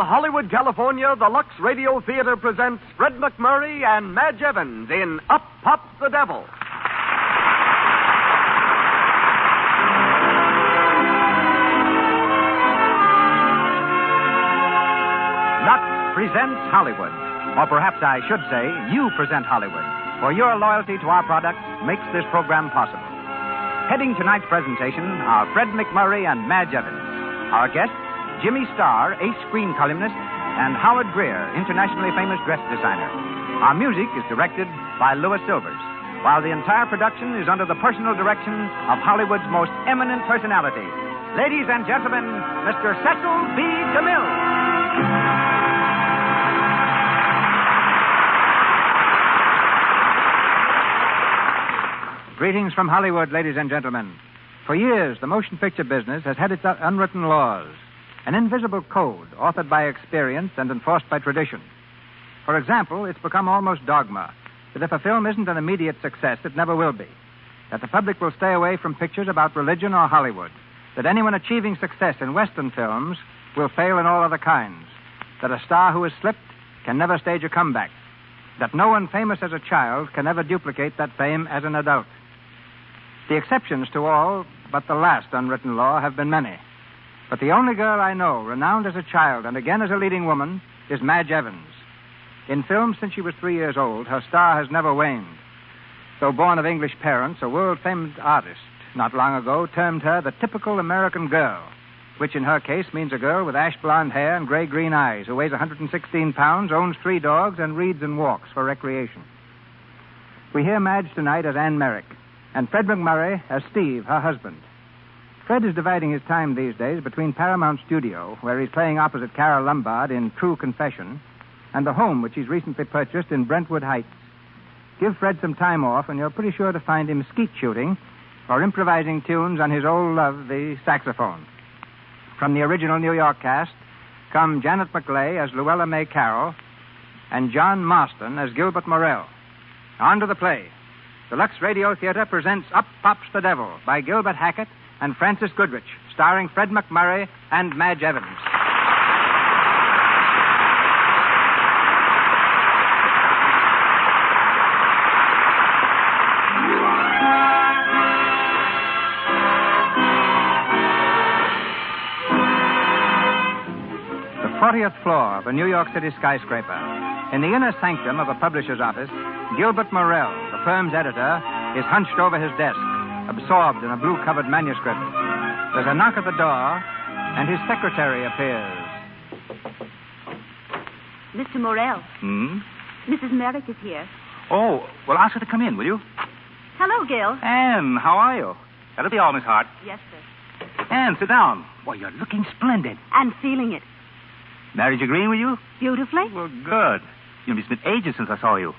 Hollywood, California, the Lux Radio Theater presents Fred McMurray and Madge Evans in Up Pops the Devil. Lux presents Hollywood. Or perhaps I should say, you present Hollywood. For your loyalty to our products makes this program possible. Heading tonight's presentation are Fred McMurray and Madge Evans. Our guests, Jimmy Starr, ace screen columnist, and Howard Greer, internationally famous dress designer. Our music is directed by Louis Silvers, while the entire production is under the personal direction of Hollywood's most eminent personality. Ladies and gentlemen, Mr. Cecil B. DeMille. Greetings from Hollywood, ladies and gentlemen. For years, the motion picture business has had its unwritten laws, an invisible code authored by experience and enforced by tradition. For example, it's become almost dogma that if a film isn't an immediate success, it never will be. That the public will stay away from pictures about religion or Hollywood. That anyone achieving success in Western films will fail in all other kinds. That a star who has slipped can never stage a comeback. That no one famous as a child can ever duplicate that fame as an adult. The exceptions to all but the last unwritten law have been many. But the only girl I know, renowned as a child and again as a leading woman, is Madge Evans. In films since she was 3 years old, her star has never waned. Though born of English parents, a world-famed artist not long ago termed her the typical American girl, which in her case means a girl with ash blonde hair and gray-green eyes who weighs 116 pounds, owns 3 dogs, and reads and walks for recreation. We hear Madge tonight as Anne Merrick, and Fred McMurray as Steve, her husband. Fred is dividing his time these days between Paramount Studio, where he's playing opposite Carole Lombard in True Confession, and the home which he's recently purchased in Brentwood Heights. Give Fred some time off, and you're pretty sure to find him skeet shooting or improvising tunes on his old love, the saxophone. From the original New York cast come Janet McLeay as Luella May Carroll and John Marston as Gilbert Morell. On to the play. The Lux Radio Theater presents Up Pops the Devil by Gilbert Hackett and Francis Goodrich, starring Fred McMurray and Madge Evans. The 40th floor of a New York City skyscraper. In the inner sanctum of a publisher's office, Gilbert Morell, the firm's editor, is hunched over his desk, absorbed in a blue-covered manuscript. There's a knock at the door, and his secretary appears. Mr. Morell. Mrs. Merrick is here. Oh, well, ask her to come in, will you? Hello, Gil. Anne, how are you? That'll be all, Miss Hart. Yes, sir. Anne, sit down. Why, you're looking splendid. And feeling it. Marriage agreeing with you? Beautifully. Well, good. You know, it's been ages since I saw you.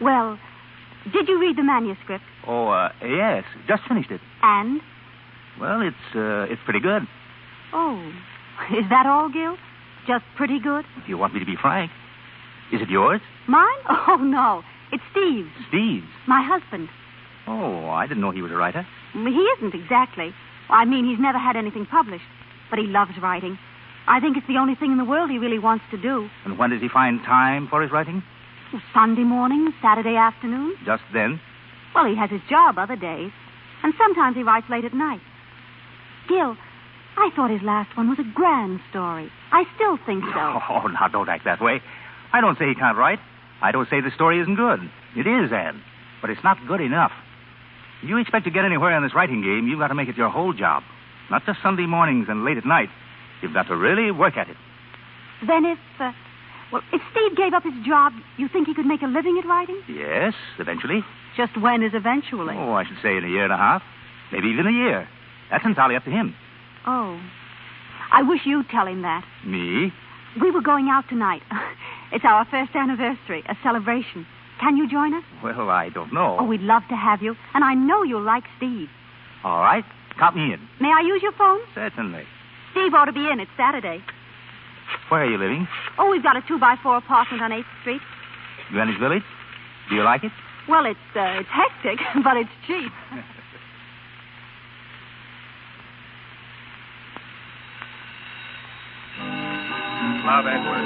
Well, did you read the manuscript? Oh, yes. Just finished it. And? Well, it's pretty good. Oh, is that all, Gil? Just pretty good? If you want me to be frank. Is it yours? Mine? Oh, no. It's Steve's. Steve's? My husband. Oh, I didn't know he was a writer. He isn't exactly. I mean, he's never had anything published. But he loves writing. I think it's the only thing in the world he really wants to do. And when does he find time for his writing? Sunday morning, Saturday afternoon. Just then? Well, he has his job other days. And sometimes he writes late at night. Gil, I thought his last one was a grand story. I still think so. Oh, now, don't act that way. I don't say he can't write. I don't say the story isn't good. It is, Anne. But it's not good enough. If you expect to get anywhere in this writing game, you've got to make it your whole job. Not just Sunday mornings and late at night. You've got to really work at it. Then if Steve gave up his job, you think he could make a living at writing? Yes, eventually. Just when is eventually? Oh, I should say in a year and a half. Maybe even a year. That's entirely up to him. Oh. I wish you'd tell him that. Me? We were going out tonight. It's our first anniversary, a celebration. Can you join us? Well, I don't know. Oh, we'd love to have you. And I know you'll like Steve. All right. Count me in. May I use your phone? Certainly. Steve ought to be in. It's Saturday. Where are you living? Oh, we've got a 2x4 apartment on 8th Street. Greenwich Village? Do you like it? Well, it's hectic, but it's cheap. love, Edward.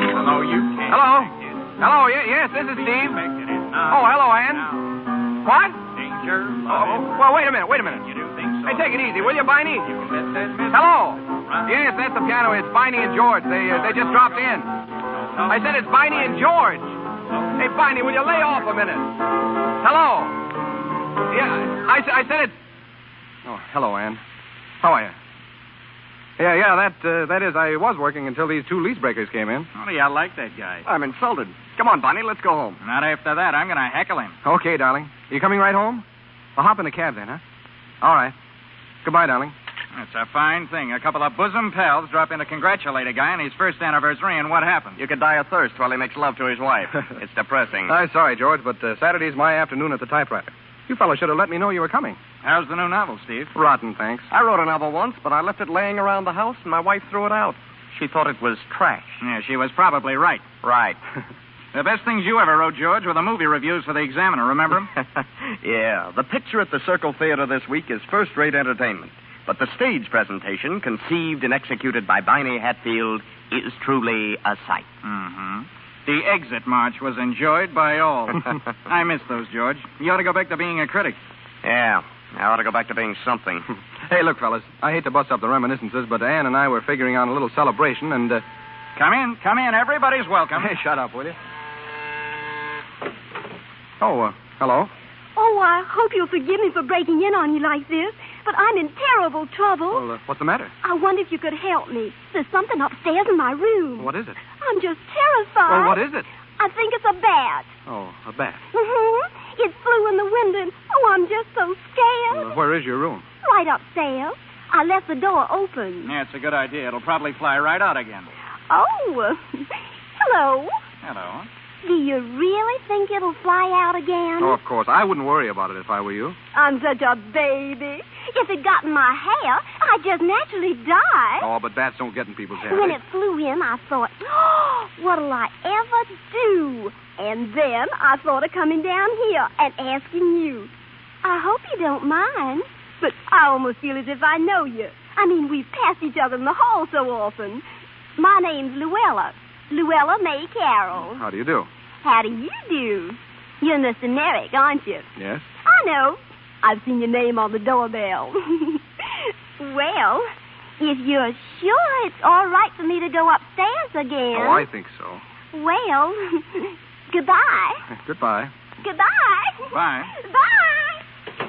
Even though you can't. Hello? expect it. Hello, yes, this is Steve. Expected it now. Oh, hello, Ann. Now. What? Danger, love, Oh, Edward. well, wait a minute. You do think so? Hey, take it easy, will you, Biney? You can bet that miss. Hello? Right. Yes, that's the piano. It's Biney and George. They just dropped in. No. I said it's Biney and George. Hey, Biney, will you lay off a minute? Hello? Yeah, I said it's... Oh, hello, Ann. How are you? Yeah, that is, I was working until these two lease breakers came in. How do you like that guy? I'm insulted. Come on, Bonnie, let's go home. Not after that. I'm going to heckle him. Okay, darling. You coming right home? Well, hop in the cab then, huh? All right. Goodbye, darling. It's a fine thing. A couple of bosom pals drop in to congratulate a guy on his first anniversary, and what happened? You could die of thirst while he makes love to his wife. It's depressing. I'm sorry, George, but Saturday's my afternoon at the typewriter. You fellows should have let me know you were coming. How's the new novel, Steve? Rotten, thanks. I wrote a novel once, but I left it laying around the house, and my wife threw it out. She thought it was trash. Yeah, she was probably right. Right. The best things you ever wrote, George, were the movie reviews for the Examiner, remember them? Yeah. The picture at the Circle Theater this week is first-rate entertainment. But the stage presentation, conceived and executed by Biney Hatfield, is truly a sight. Mm-hmm. The exit march was enjoyed by all. I miss those, George. You ought to go back to being a critic. Yeah. I ought to go back to being something. Hey, look, fellas, I hate to bust up the reminiscences, but Ann and I were figuring on a little celebration, and... Come in. Everybody's welcome. Hey, shut up, will you? Oh, hello. Oh, I hope you'll forgive me for breaking in on you like this, but I'm in terrible trouble. Well, what's the matter? I wonder if you could help me. There's something upstairs in my room. What is it? I'm just terrified. Well, what is it? I think it's a bat. Oh, a bat. Mm-hmm. It flew in the window, and I'm just so scared. Well, where is your room? Right upstairs. I left the door open. Yeah, it's a good idea. It'll probably fly right out again. Oh, hello. Hello. Do you really think it'll fly out again? Oh, of course. I wouldn't worry about it if I were you. I'm such a baby. If it got in my hair, I'd just naturally die. Oh, but bats don't get in people's hair. When it flew in, I thought, oh, what'll I ever do? And then I thought of coming down here and asking you. I hope you don't mind, but I almost feel as if I know you. I mean, we've passed each other in the hall so often. My name's Luella May Carroll. How do you do? How do you do? You're Mr. Merrick, aren't you? Yes? I know. I've seen your name on the doorbell. Well, if you're sure it's all right for me to go upstairs again. Oh, I think so. Well, goodbye. Goodbye. Goodbye. Bye. Bye.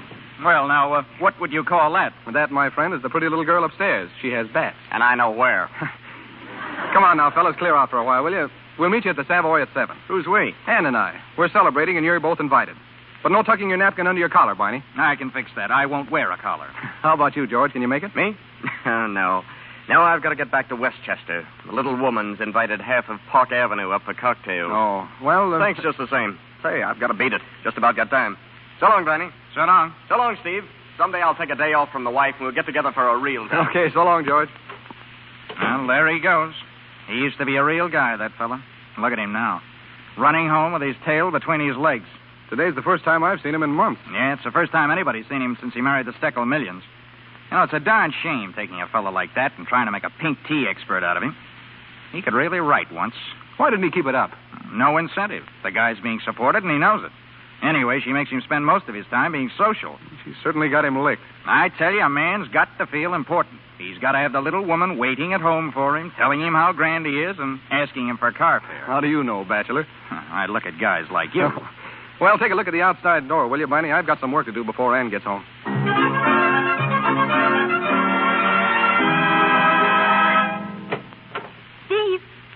Well, now, what would you call that? That, my friend, is the pretty little girl upstairs. She has bats. And I know where. Come on now, fellas, clear out for a while, will you? We'll meet you at the Savoy at 7. Who's we? Ann and I. We're celebrating, and you're both invited. But no tucking your napkin under your collar, Barney. I can fix that. I won't wear a collar. How about you, George? Can you make it? Me? No. No, I've got to get back to Westchester. The little woman's invited half of Park Avenue up for cocktails. Oh, well... Thanks just the same. Say, I've got to beat it. Just about got time. So long, Granny. So long. So long, Steve. Someday I'll take a day off from the wife and we'll get together for a real time. Okay, so long, George. Well, there he goes. He used to be a real guy, that fella. Look at him now. Running home with his tail between his legs. Today's the first time I've seen him in months. Yeah, it's the first time anybody's seen him since he married the Steckel Millions. You know, it's a darn shame taking a fella like that and trying to make a pink tea expert out of him. He could really write once. Why didn't he keep it up? No incentive. The guy's being supported, and he knows it. Anyway, she makes him spend most of his time being social. She certainly got him licked. I tell you, a man's got to feel important. He's got to have the little woman waiting at home for him, telling him how grand he is, and asking him for car fare. How do you know, bachelor? I look at guys like you. Well, take a look at the outside door, will you, Barney? I've got some work to do before Ann gets home.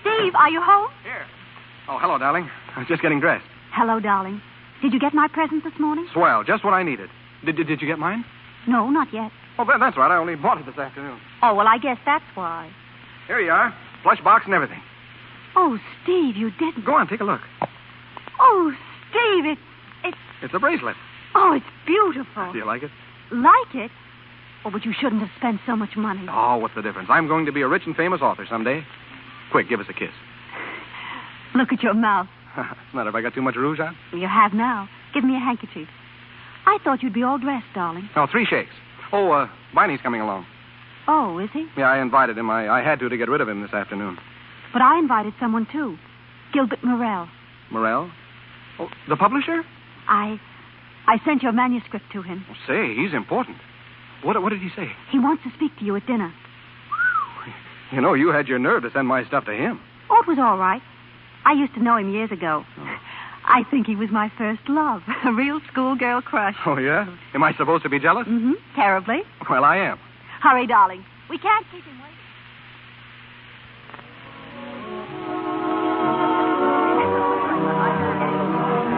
Steve, are you home? Here. Oh, hello, darling. I was just getting dressed. Hello, darling. Did you get my present this morning? Swell, just what I needed. Did you get mine? No, not yet. Oh, that's right. I only bought it this afternoon. Oh, well, I guess that's why. Here you are. Plush box and everything. Oh, Steve, you didn't. Go on, take a look. Oh, Steve, It's a bracelet. Oh, it's beautiful. Do you like it? Like it? Oh, but you shouldn't have spent so much money. Oh, what's the difference? I'm going to be a rich and famous author someday. Quick, give us a kiss. Look at your mouth. It's not if I got too much rouge on. You have now. Give me a handkerchief. I thought you'd be all dressed, darling. Oh, 3 shakes. Oh, Barney's coming along. Oh, is he? Yeah, I invited him. I had to get rid of him this afternoon. But I invited someone, too. Gilbert Morell. Morell? Oh, the publisher? I sent your manuscript to him. Well, say, he's important. What did he say? He wants to speak to you at dinner. You know, you had your nerve to send my stuff to him. Oh, it was all right. I used to know him years ago. Oh. I think he was my first love. A real schoolgirl crush. Oh, yeah? Am I supposed to be jealous? Mm-hmm. Terribly. Well, I am. Hurry, darling. We can't keep him waiting.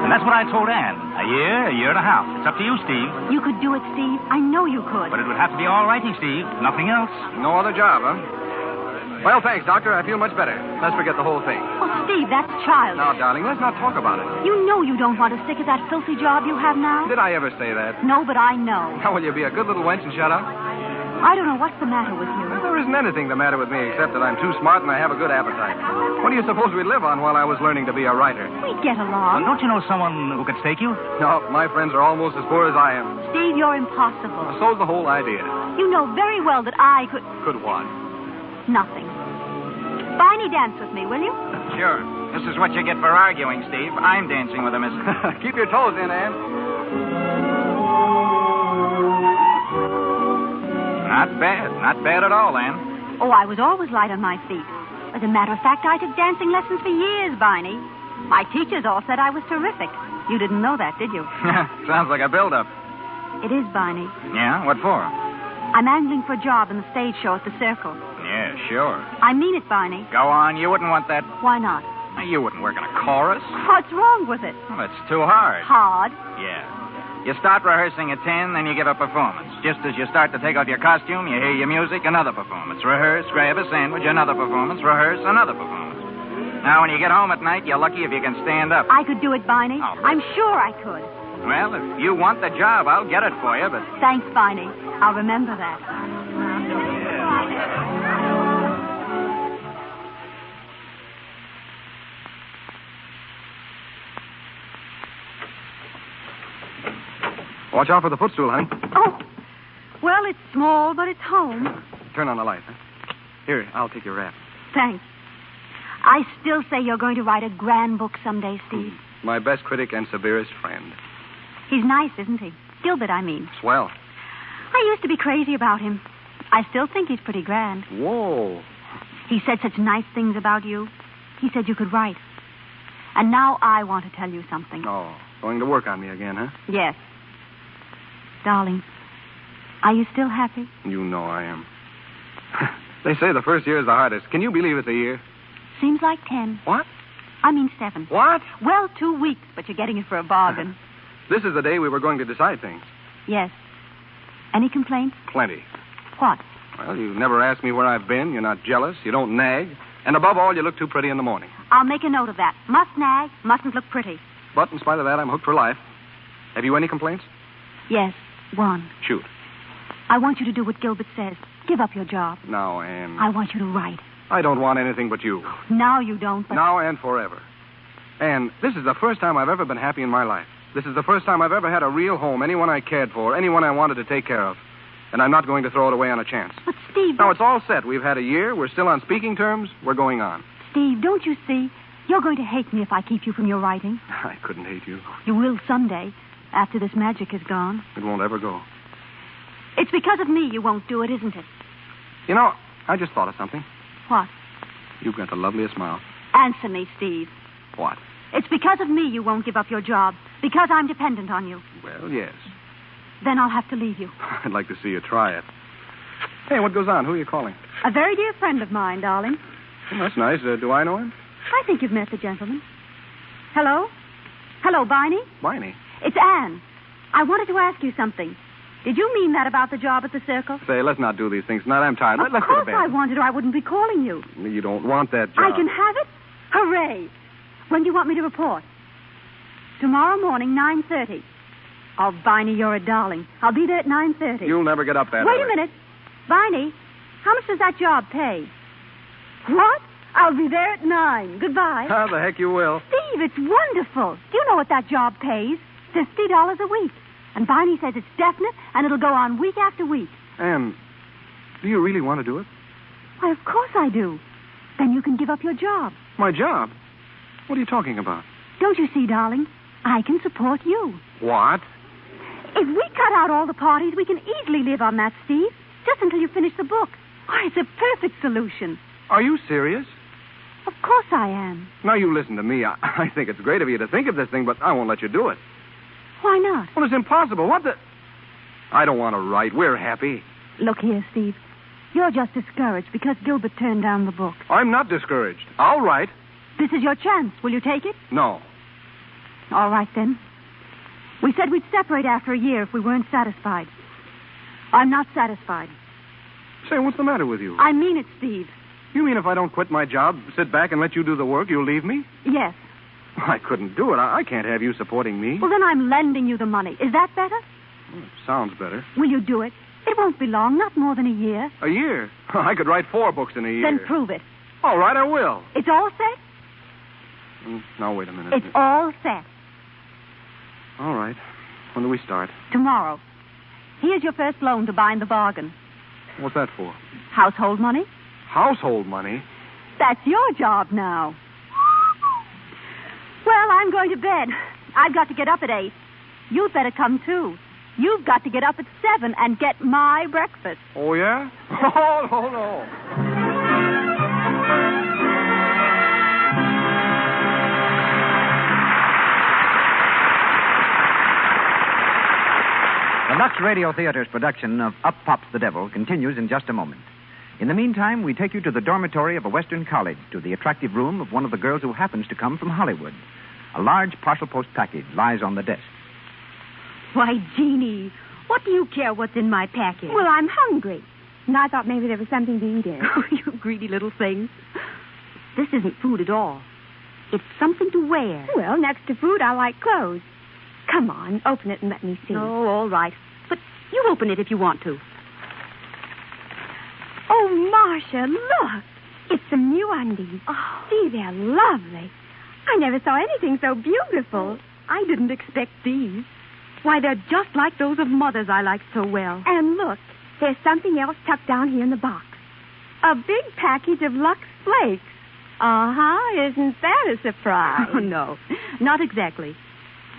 And that's what I told Anne. A year and a half. It's up to you, Steve. You could do it, Steve. I know you could. But it would have to be all writing, Steve. Nothing else. No other job, huh? Well, thanks, Doctor. I feel much better. Let's forget the whole thing. Oh, Steve, that's childish. Now, darling, let's not talk about it. You know you don't want to stick at that filthy job you have now. Did I ever say that? No, but I know. Now, will you be a good little wench and shut up? I don't know what's the matter with you. Well, there isn't anything the matter with me except that I'm too smart and I have a good appetite. What do you suppose we'd live on while I was learning to be a writer? We'd get Well, along. don't you know someone who could stake you? No, my friends are almost as poor as I am. Steve, you're impossible. So's the whole idea. You know very well that I could... Could what? Nothing. Barney, dance with me, will you? Sure. This is what you get for arguing, Steve. I'm dancing with a miss. Keep your toes in, Ann. Not bad. Not bad at all, Anne. Oh, I was always light on my feet. As a matter of fact, I took dancing lessons for years, Barney. My teachers all said I was terrific. You didn't know that, did you? Sounds like a build-up. It is, Barney. Yeah? What for? I'm angling for a job in the stage show at the Circle. Yeah, sure. I mean it, Barney. Go on. You wouldn't want that. Why not? You wouldn't work in a chorus. What's wrong with it? Well, it's too hard. Hard. Yeah. You start rehearsing at 10, then you give a performance. Just as you start to take off your costume, you hear your music, another performance. Rehearse, grab a sandwich, another performance. Rehearse, another performance. Now, when you get home at night, you're lucky if you can stand up. I could do it, Barney. Oh, but- I'm sure I could. Well, if you want the job, I'll get it for you, but... Thanks, Barney. I'll remember that. Watch out for the footstool, honey. Oh, well, it's small, but it's home. Turn on the light, huh? Here, I'll take your wrap. Thanks. I still say you're going to write a grand book someday, Steve. My best critic and severest friend. He's nice, isn't he? Gilbert, I mean. Swell. I used to be crazy about him. I still think he's pretty grand. Whoa. He said such nice things about you. He said you could write. And now I want to tell you something. Oh, going to work on me again, huh? Yes. Darling, are you still happy? You know I am. They say the first year is the hardest. Can you believe it's a year? Seems like 10. What? I mean 7. What? Well, 2 weeks, but you're getting it for a bargain. This is the day we were going to decide things. Yes. Any complaints? Plenty. What? Well, you never ask me where I've been. You're not jealous. You don't nag. And above all, you look too pretty in the morning. I'll make a note of that. Must nag, mustn't look pretty. But in spite of that, I'm hooked for life. Have you any complaints? Yes, one. Shoot. I want you to do what Gilbert says. Give up your job. Now, Anne. I want you to write. I don't want anything but you. Now you don't, but... Now and forever. Anne, this is the first time I've ever been happy in my life. This is the first time I've ever had a real home, anyone I cared for, anyone I wanted to take care of. And I'm not going to throw it away on a chance. But, Steve... Now, it's all set. We've had a year. We're still on speaking terms. We're going on. Steve, don't you see? You're going to hate me if I keep you from your writing. I couldn't hate you. You will someday, after this magic is gone. It won't ever go. It's because of me you won't do it, isn't it? You know, I just thought of something. What? You've got the loveliest mouth. Answer me, Steve. What? It's because of me you won't give up your job. Because I'm dependent on you. Well, yes. Then I'll have to leave you. I'd like to see you try it. Hey, what goes on? Who are you calling? A very dear friend of mine, darling. Oh, that's nice. Do I know him? I think you've met the gentleman. Hello? Hello, Barney? Barney. It's Anne. I wanted to ask you something. Did you mean that about the job at the Circle? Say, let's not do these things tonight. I'm tired. Of Let's go to course bed. I wanted, or I wouldn't be calling you. You don't want that job. I can have it? Hooray. When do you want me to report? Tomorrow morning, 9:30. Oh, Barney, you're a darling. I'll be there at 9:30. You'll never get up that Wait early. a minute. Barney, how much does that job pay? What? I'll be there at 9. Goodbye. How the heck you will. Steve, it's wonderful. Do you know what that job pays? $50 a week. And Barney says it's definite, and it'll go on week after week. Anne, do you really want to do it? Why, of course I do. Then you can give up your job. My job? What are you talking about? Don't you see, darling? I can support you. What? If we cut out all the parties, we can easily live on that, Steve. Just until you finish the book. Why, it's a perfect solution. Are you serious? Of course I am. Now, you listen to me. I think it's great of you to think of this thing, but I won't let you do it. Why not? Well, it's impossible. What the... I don't want to write. We're happy. Look here, Steve. You're just discouraged because Gilbert turned down the book. I'm not discouraged. I'll write. This is your chance. Will you take it? No. All right, then. We said we'd separate after a year if we weren't satisfied. I'm not satisfied. Say, what's the matter with you? I mean it, Steve. You mean if I don't quit my job, sit back and let you do the work, you'll leave me? Yes. I couldn't do it. I can't have you supporting me. Well, then I'm lending you the money. Is that better? Well, it sounds better. Will you do it? It won't be long, not more than a year. A year? I could write 4 books in a year. Then prove it. All right, I will. It's all set? Now, wait a minute. It's all set. All right. When do we start? Tomorrow. Here's your first loan to bind the bargain. What's that for? Household money? Household money? That's your job now. Well, I'm going to bed. I've got to get up at 8. You'd better come, too. You've got to get up at 7 and get my breakfast. Oh, yeah? Oh, no. The Lux Radio Theater's production of Up Pops the Devil continues in just a moment. In the meantime, we take you to the dormitory of a Western college, to the attractive room of one of the girls who happens to come from Hollywood. A large parcel post package lies on the desk. Why, Jeannie, what do you care what's in my package? Well, I'm hungry. And I thought maybe there was something to eat in. Oh, you greedy little thing. This isn't food at all. It's something to wear. Well, next to food, I like clothes. Come on, open it and let me see. Oh, all right. But you open it if you want to. Oh, Marcia, look. It's some new undies. Oh. See, they're lovely. I never saw anything so beautiful. I didn't expect these. Why, they're just like those of Mother's I liked so well. And look, there's something else tucked down here in the box. A big package of Lux Flakes. Uh-huh. Isn't that a surprise? Oh, no, not exactly.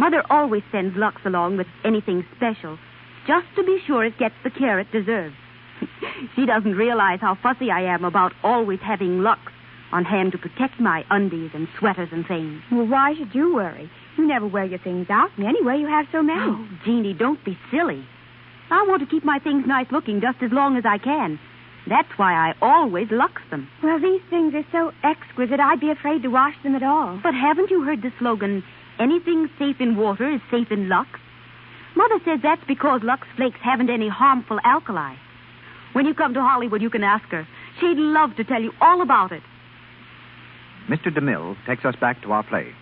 Mother always sends Lux along with anything special, just to be sure it gets the care it deserves. She doesn't realize how fussy I am about always having Lux on hand to protect my undies and sweaters and things. Well, why should you worry? You never wear your things out, and anyway, you have so many. Oh, Jeannie, don't be silly. I want to keep my things nice looking just as long as I can. That's why I always Lux them. Well, these things are so exquisite, I'd be afraid to wash them at all. But haven't you heard the slogan, anything safe in water is safe in Lux? Mother says that's because Lux Flakes haven't any harmful alkali. When you come to Hollywood, you can ask her. She'd love to tell you all about it. Mr. DeMille takes us back to our play.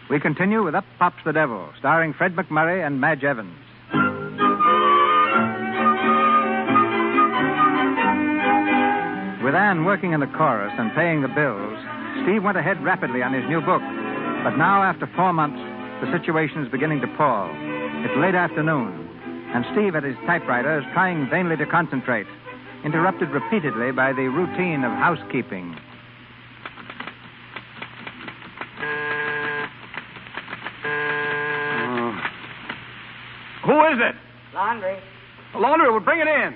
We continue with Up Pops the Devil, starring Fred McMurray and Madge Evans. With Anne working in the chorus and paying the bills, Steve went ahead rapidly on his new book. But now, after 4 months, the situation is beginning to pall. It's late afternoon, and Steve at his typewriter is trying vainly to concentrate, interrupted repeatedly by the routine of housekeeping. Who is it? Laundry. Laundry, we'll bring it in.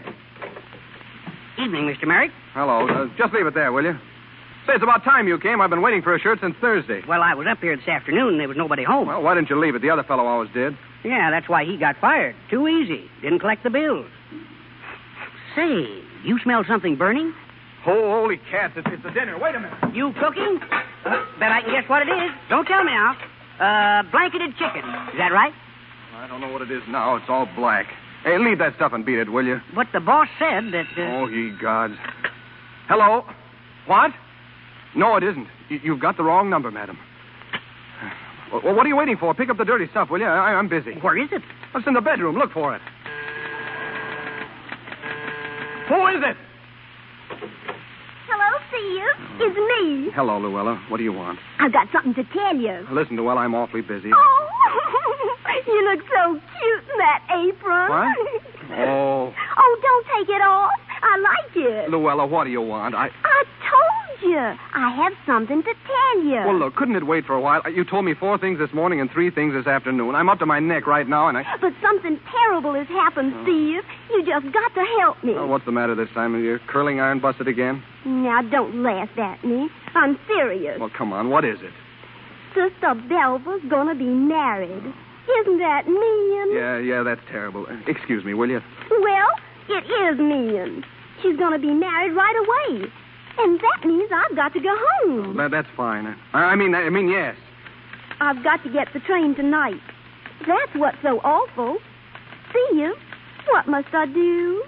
Evening, Mr. Merrick. Hello. Just leave it there, will you? Say, it's about time you came. I've been waiting for a shirt since Thursday. Well, I was up here this afternoon and there was nobody home. Well, why didn't you leave it? The other fellow always did. Yeah, that's why he got fired. Too easy. Didn't collect the bills. Say, you smell something burning? Oh, holy cats, it's the dinner. Wait a minute. You cooking? Bet I can guess what it is. Don't tell me now. Blanketed chicken. Is that right? I don't know what it is now. It's all black. Hey, leave that stuff and beat it, will you? But the boss said that... Oh, ye gods. Hello? What? No, it isn't. You've got the wrong number, madam. Well, what are you waiting for? Pick up the dirty stuff, will you? I'm busy. Where is it? It's in the bedroom. Look for it. Who is it? Hello, Steve. It's me. Hello, Luella. What do you want? I've got something to tell you. Listen, Luella, I'm awfully busy. Oh, you look so cute in that apron. What? Oh. Oh, don't take it off. I like it. Luella, what do you want? I told you. I have something to tell you. Well, look, couldn't it wait for a while? You told me 4 things this morning and 3 things this afternoon. I'm up to my neck right now, and I... But something terrible has happened, Steve. You just got to help me. Oh, what's the matter this time? Are your curling iron busted again? Now, don't laugh at me. I'm serious. Well, come on. What is it? Sister Belva's gonna be married. Isn't that mean? Yeah, that's terrible. Excuse me, will you? Well, it is mean. She's gonna be married right away. And that means I've got to go home. That's fine. I mean, yes. I've got to get the train tonight. That's what's so awful. Steve, what must I do?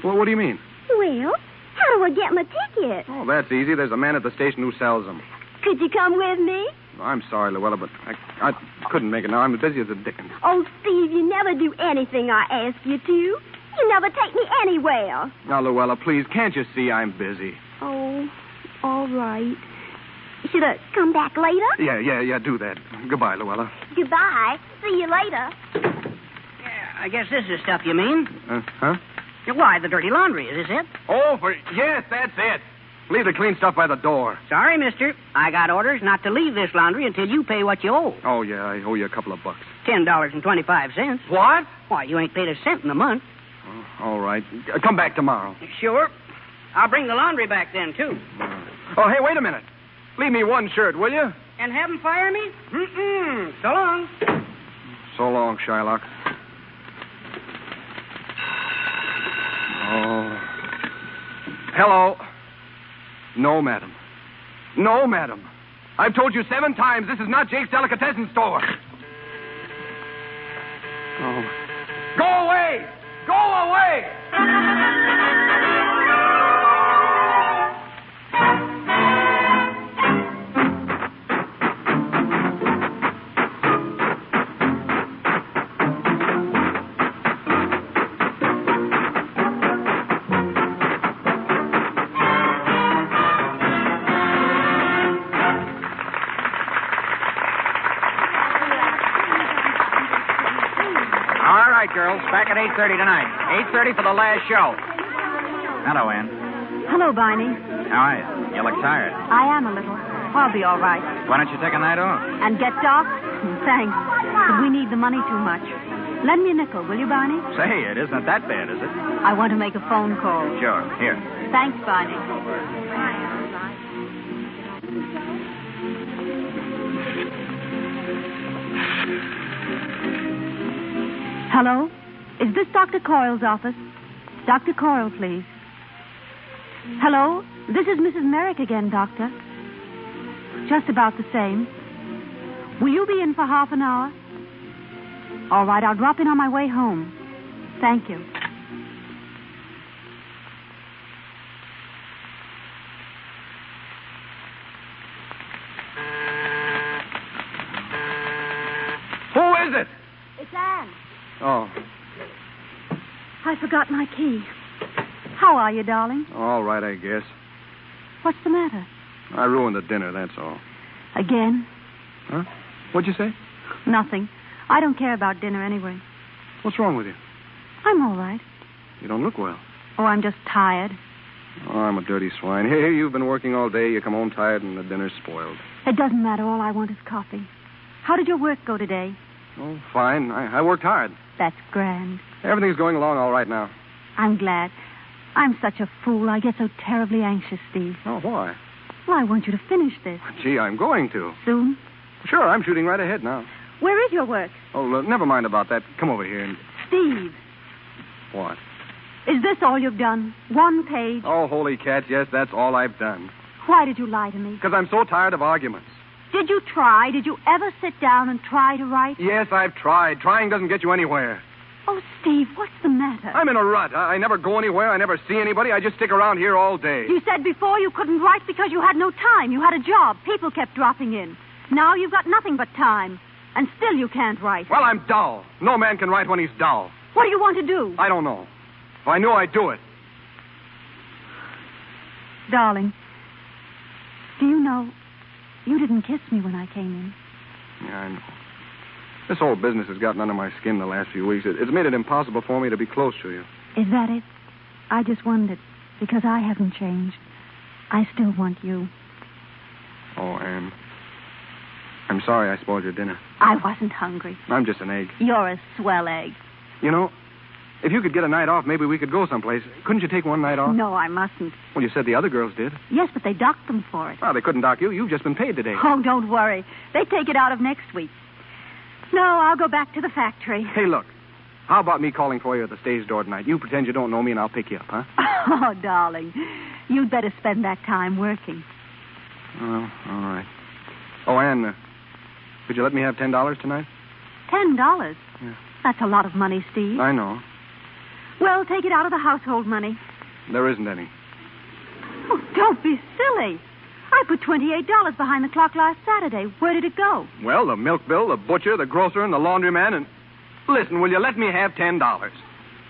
Well, what do you mean? Well, how do I get my ticket? Oh, that's easy. There's a man at the station who sells them. Could you come with me? I'm sorry, Luella, but I couldn't make it now. I'm as busy as a dickens. Oh, Steve, you never do anything I ask you to. You never take me anywhere. Now, Luella, please, can't you see I'm busy? Oh, all right. Should I come back later? Yeah, do that. Goodbye, Luella. Goodbye. See you later. Yeah, I guess this is stuff you mean. Huh? Why, the dirty laundry, is this it? Oh, yes, that's it. Leave the clean stuff by the door. Sorry, mister. I got orders not to leave this laundry until you pay what you owe. Oh, yeah, I owe you a couple of bucks. $10.25. What? Why, you ain't paid a cent in a month. Oh, all right. Come back tomorrow. Sure. I'll bring the laundry back then, too. Oh, hey, wait a minute. Leave me one shirt, will you? And have them fire me? Mm-mm. So long. So long, Shylock. Oh. Hello. No, madam. No, madam. I've told you 7 times this is not Jake's Delicatessen store. Oh. Go away! Go away! Girls, back at 8:30 tonight. 8:30 for the last show. Hello, Ann. Hello, Barney. How are you? You look tired. I am a little. I'll be all right. Why don't you take a night off? And get docked? Thanks. But we need the money too much. Lend me a nickel, will you, Barney? Say, it isn't that bad, is it? I want to make a phone call. Sure. Here. Thanks, Barney. Hello? Is this Dr. Coyle's office? Dr. Coyle, please. Hello? This is Mrs. Merrick again, Doctor. Just about the same. Will you be in for half an hour? All right, I'll drop in on my way home. Thank you. Who is it? It's Anne. Oh. I forgot my key. How are you, darling? All right, I guess. What's the matter? I ruined the dinner, that's all. Again? Huh? What'd you say? Nothing. I don't care about dinner anyway. What's wrong with you? I'm all right. You don't look well. Oh, I'm just tired. Oh, I'm a dirty swine. Here, you've been working all day. You come home tired and the dinner's spoiled. It doesn't matter. All I want is coffee. How did your work go today? Oh, fine. I worked hard. That's grand. Everything's going along all right now. I'm glad. I'm such a fool. I get so terribly anxious, Steve. Oh, why? Well, I want you to finish this. Gee, I'm going to. Soon? Sure, I'm shooting right ahead now. Where is your work? Oh, never mind about that. Come over here and... Steve, What? is this all you've done? 1 page? Oh, holy cats, yes, that's all I've done. Why did you lie to me? Because I'm so tired of arguments. Did you try? Did you ever sit down and try to write? Yes, I've tried. Trying doesn't get you anywhere. Oh, Steve, what's the matter? I'm in a rut. I never go anywhere. I never see anybody. I just stick around here all day. You said before you couldn't write because you had no time. You had a job. People kept dropping in. Now you've got nothing but time. And still you can't write. Well, I'm dull. No man can write when he's dull. What do you want to do? I don't know. If I knew, I'd do it. Darling, do you know you didn't kiss me when I came in? Yeah, I know. This whole business has gotten under my skin the last few weeks. It's made it impossible for me to be close to you. Is that it? I just wondered, because I haven't changed. I still want you. Oh, Anne. I'm sorry I spoiled your dinner. I wasn't hungry. I'm just an egg. You're a swell egg. You know, if you could get a night off, maybe we could go someplace. Couldn't you take one night off? No, I mustn't. Well, you said the other girls did. Yes, but they docked them for it. Well, they couldn't dock you. You've just been paid today. Oh, don't worry. They take it out of next week. No, I'll go back to the factory. Hey, look. How about me calling for you at the stage door tonight? You pretend you don't know me, and I'll pick you up, huh? Oh, darling. You'd better spend that time working. Oh, all right. Oh, Anne, could you let me have $10 tonight? $10? Yeah. That's a lot of money, Steve. I know. Well, take it out of the household money. There isn't any. Oh, don't be silly. I put $28 behind the clock last Saturday. Where did it go? Well, the milk bill, the butcher, the grocer, and the laundryman, and... Listen, will you let me have $10?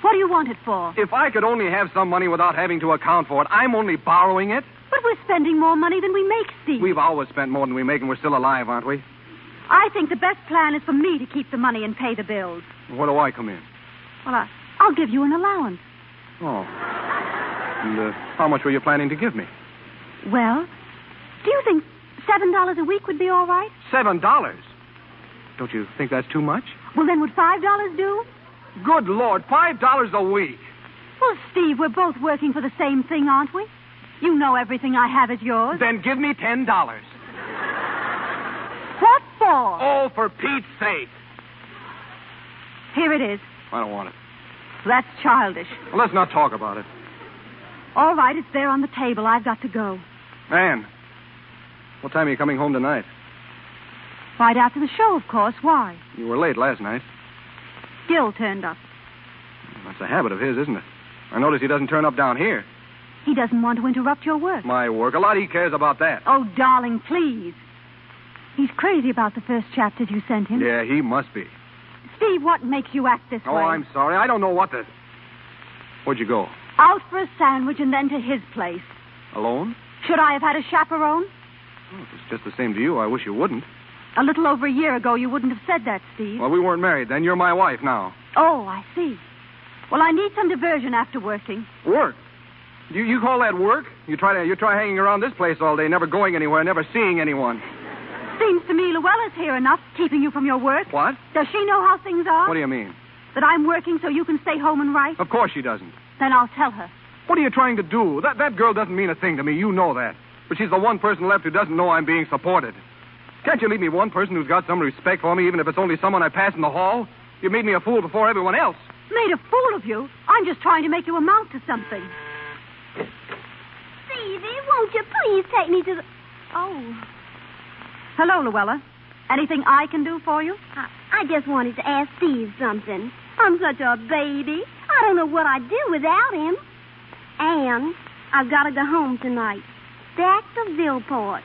What do you want it for? If I could only have some money without having to account for it, I'm only borrowing it. But we're spending more money than we make, Steve. We've always spent more than we make, and we're still alive, aren't we? I think the best plan is for me to keep the money and pay the bills. Where do I come in? Well, I'll give you an allowance. Oh. And how much were you planning to give me? Well, do you think $7 a week would be all right? $7? Don't you think that's too much? Well, then would $5 do? Good Lord, $5 a week. Well, Steve, we're both working for the same thing, aren't we? You know everything I have is yours. Then give me $10. What for? Oh, for Pete's sake. Here it is. I don't want it. That's childish. Well, let's not talk about it. All right, it's there on the table. I've got to go. Anne, what time are you coming home tonight? Right after the show, of course. Why? You were late last night. Gil turned up. That's a habit of his, isn't it? I notice he doesn't turn up down here. He doesn't want to interrupt your work. My work. A lot he cares about that. Oh, darling, please. He's crazy about the first chapters you sent him. Yeah, he must be. Steve, what makes you act this way? Oh, I'm sorry. I don't know what to... Where'd you go? Out for a sandwich and then to his place. Alone? Should I have had a chaperone? Oh, if it's just the same to you, I wish you wouldn't. A little over a year ago, you wouldn't have said that, Steve. Well, we weren't married then. You're my wife now. Oh, I see. Well, I need some diversion after working. Work? You call that work? You try hanging around this place all day, never going anywhere, never seeing anyone. Seems to me Luella's here enough, keeping you from your work. What? Does she know how things are? What do you mean? That I'm working so you can stay home and write? Of course she doesn't. Then I'll tell her. What are you trying to do? That girl doesn't mean a thing to me. You know that. But she's the one person left who doesn't know I'm being supported. Can't you leave me one person who's got some respect for me, even if it's only someone I pass in the hall? You made me a fool before everyone else. Made a fool of you? I'm just trying to make you amount to something. Stevie, won't you please take me to the... Oh. Hello, Luella. Anything I can do for you? I just wanted to ask Steve something. I'm such a baby. I don't know what I'd do without him. And I've got to go home tonight. Back to Villport.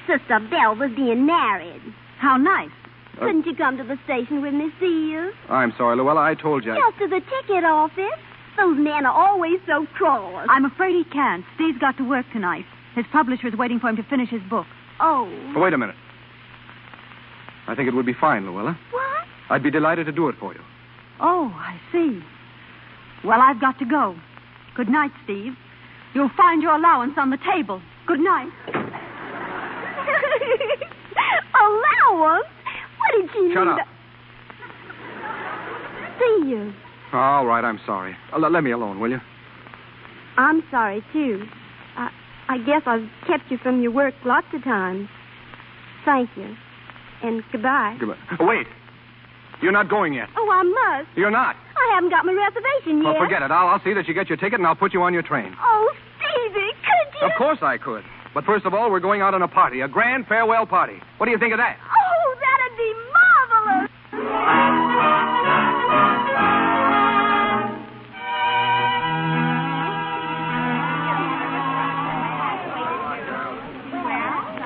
Sister Belva's being married. How nice. Couldn't you come to the station with me, Steve? I'm sorry, Luella. I told you. Just to the ticket office. Those men are always so cross. I'm afraid he can't. Steve's got to work tonight. His publisher's waiting for him to finish his book. Oh. Wait a minute. I think it would be fine, Luella. What? I'd be delighted to do it for you. Oh, I see. Well, I've got to go. Good night, Steve. You'll find your allowance on the table. Good night. Allowance? What did she Shut mean? up. Steve. All right, I'm sorry. Let me alone, will you? I'm sorry, too. I guess I've kept you from your work lots of times. Thank you. And goodbye. Goodbye. Wait. You're not going yet. Oh, I must. You're not. I haven't got my reservation yet. Well, forget it. I'll see that you get your ticket, and I'll put you on your train. Oh, Stevie, could you? Of course I could. But first of all, we're going out on a party, a grand farewell party. What do you think of that? Oh, that'd be marvelous.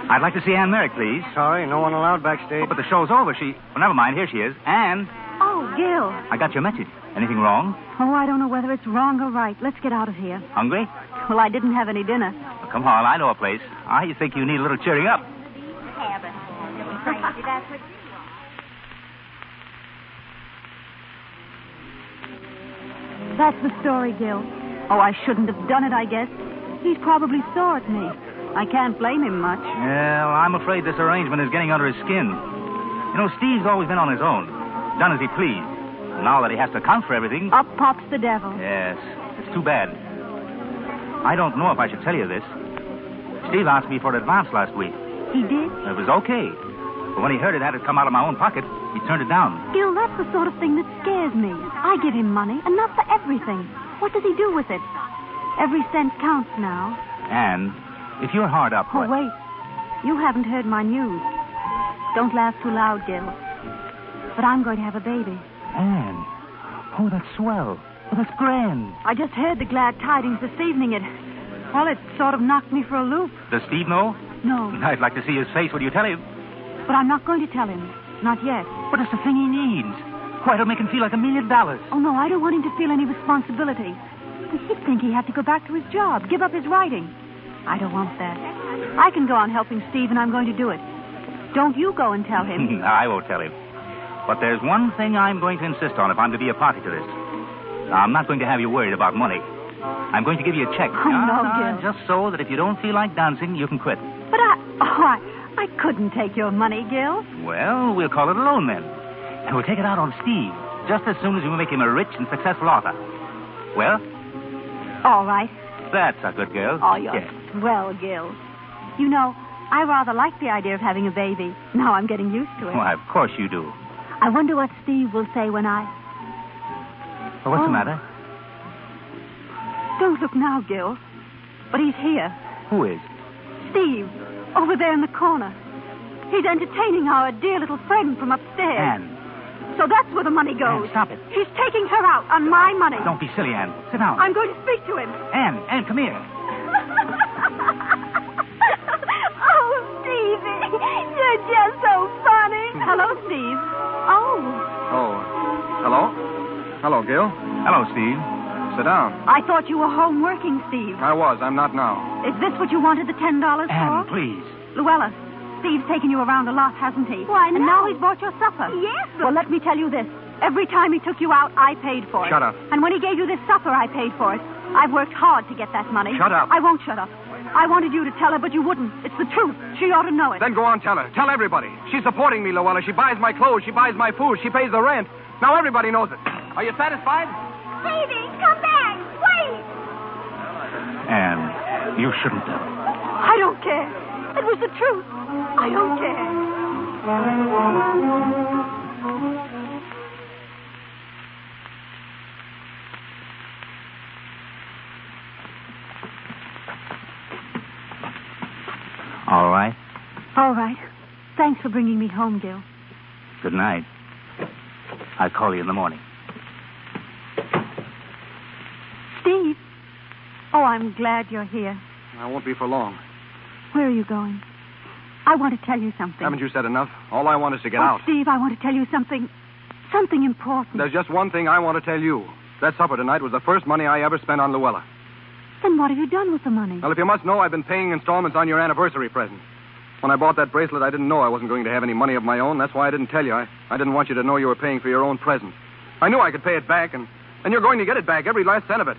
I'd like to see Anne Merrick, please. Sorry, no one allowed backstage. Oh, but the show's over. Well, never mind. Here she is. Anne. Oh, Gil. I got your message. Anything wrong? Oh, I don't know whether it's wrong or right. Let's get out of here. Hungry? Well, I didn't have any dinner. Well, come on. I know a place. I think you need a little cheering up. That's the story, Gil. Oh, I shouldn't have done it, I guess. He's probably sore at me. I can't blame him much. Well, I'm afraid this arrangement is getting under his skin. You know, Steve's always been on his own, done as he pleased. Now that he has to account for everything... Up pops the devil. Yes, it's too bad. I don't know if I should tell you this. Steve asked me for an advance last week. He did? It was okay. But when he heard it had to come out of my own pocket, he turned it down. Gil, that's the sort of thing that scares me. I give him money, enough for everything. What does he do with it? Every cent counts now. And if you're hard up... Oh, wait. You haven't heard my news. Don't laugh too loud, Gil. But I'm going to have a baby. Anne. Oh, that's swell. Oh, that's grand. I just heard the glad tidings this evening. It sort of knocked me for a loop. Does Steve know? No. I'd like to see his face when you tell him. But I'm not going to tell him. Not yet. But it's the thing he needs. Why, it'll make him feel like $1 million. Oh, no, I don't want him to feel any responsibility. He'd think he had to go back to his job, give up his writing. I don't want that. I can go on helping Steve, and I'm going to do it. Don't you go and tell him. I won't tell him. But there's one thing I'm going to insist on if I'm to be a party to this. I'm not going to have you worried about money. I'm going to give you a check. Oh, no, Gil. Just so that if you don't feel like dancing, you can quit. But I couldn't take your money, Gil. Well, we'll call it a loan then. And we'll take it out on Steve, just as soon as we make him a rich and successful author. Well? All right. That's a good girl. Oh, you're swell, Gil. You know, I rather like the idea of having a baby. Now I'm getting used to it. Why, of course you do. I wonder what Steve will say when I... Well, what's the matter? Don't look now, Gil. But he's here. Who is? Steve, over there in the corner. He's entertaining our dear little friend from upstairs. Anne. So that's where the money goes. Anne, stop it. He's taking her out on my money. Don't be silly, Anne. Sit down. I'm going to speak to him. Anne, come here. Oh, Stevie, you're just so funny. Hello, Steve. Oh. Oh. Hello? Hello, Gil. Hello, Steve. Sit down. I thought you were home working, Steve. I was. I'm not now. Is this what you wanted the $10 for? Anne, please. Luella, Steve's taken you around a lot, hasn't he? Why, no. And now he's bought your supper. Yes, but... Well, let me tell you this. Every time he took you out, I paid for it. Shut up. And when he gave you this supper, I paid for it. I've worked hard to get that money. Shut up. I won't shut up. I wanted you to tell her, but you wouldn't. It's the truth. She ought to know it. Then go on, tell her. Tell everybody. She's supporting me, Luella. She buys my clothes. She buys my food. She pays the rent. Now everybody knows it. Are you satisfied? Stevie, come back. Wait. Anne, you shouldn't have. I don't care. It was the truth. I don't care. All right. All right. Thanks for bringing me home, Gil. Good night. I'll call you in the morning. Steve. Oh, I'm glad you're here. I won't be for long. Where are you going? I want to tell you something. Haven't you said enough? All I want is to get out. Steve, I want to tell you something important. There's just one thing I want to tell you. That supper tonight was the first money I ever spent on Luella. Then what have you done with the money? Well, if you must know, I've been paying installments on your anniversary present. When I bought that bracelet, I didn't know I wasn't going to have any money of my own. That's why I didn't tell you. I didn't want you to know you were paying for your own present. I knew I could pay it back, and you're going to get it back, every last cent of it.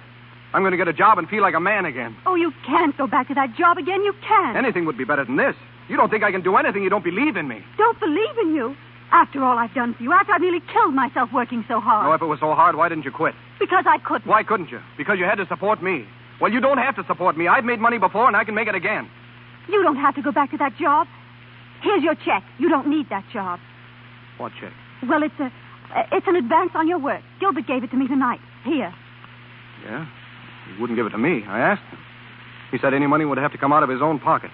I'm going to get a job and feel like a man again. Oh, you can't go back to that job again. You can't. Anything would be better than this. You don't think I can do anything. You don't believe in me. Don't believe in you? After all I've done for you, after I nearly killed myself working so hard. Oh, if it was so hard, why didn't you quit? Because I couldn't. Why couldn't you? Because you had to support me. Well, you don't have to support me. I've made money before, and I can make it again. You don't have to go back to that job. Here's your check. You don't need that job. What check? Well, it's an advance on your work. Gilbert gave it to me tonight. Here. Yeah? He wouldn't give it to me. I asked him. He said any money would have to come out of his own pocket.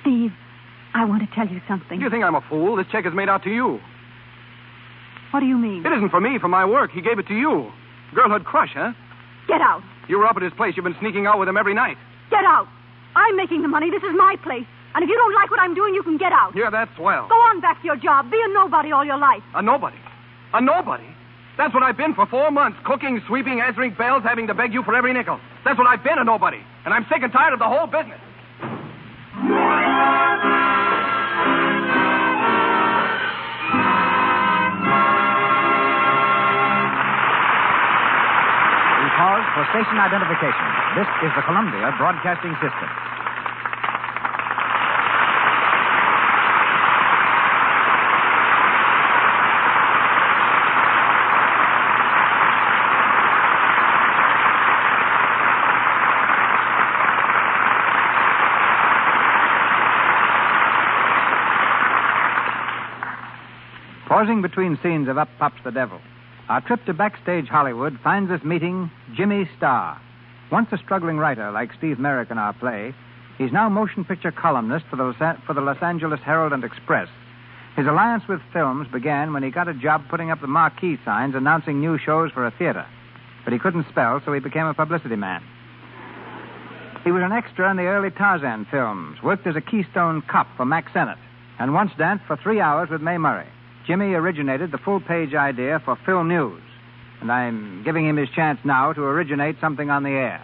Steve, I want to tell you something. Do you think I'm a fool? This check is made out to you. What do you mean? It isn't for me, for my work. He gave it to you. Girlhood crush, huh? Get out. You were up at his place. You've been sneaking out with him every night. Get out. I'm making the money. This is my place. And if you don't like what I'm doing, you can get out. Yeah, that's swell. Go on back to your job. Be a nobody all your life. A nobody? A nobody? That's what I've been for 4 months. Cooking, sweeping, answering bells, having to beg you for every nickel. That's what I've been, a nobody. And I'm sick and tired of the whole business. We pause for for station identification. This is the Columbia Broadcasting System. Pausing between scenes of Up Pops the Devil, our trip to backstage Hollywood finds us meeting Jimmy Starr. Once a struggling writer like Steve Merrick in our play, he's now motion picture columnist for the Los Angeles Herald and Express. His alliance with films began when he got a job putting up the marquee signs announcing new shows for a theater. But he couldn't spell, so he became a publicity man. He was an extra in the early Tarzan films, worked as a Keystone cop for Mack Sennett, and once danced for 3 hours with Mae Murray. Jimmy originated the full-page idea for Film News, and I'm giving him his chance now to originate something on the air.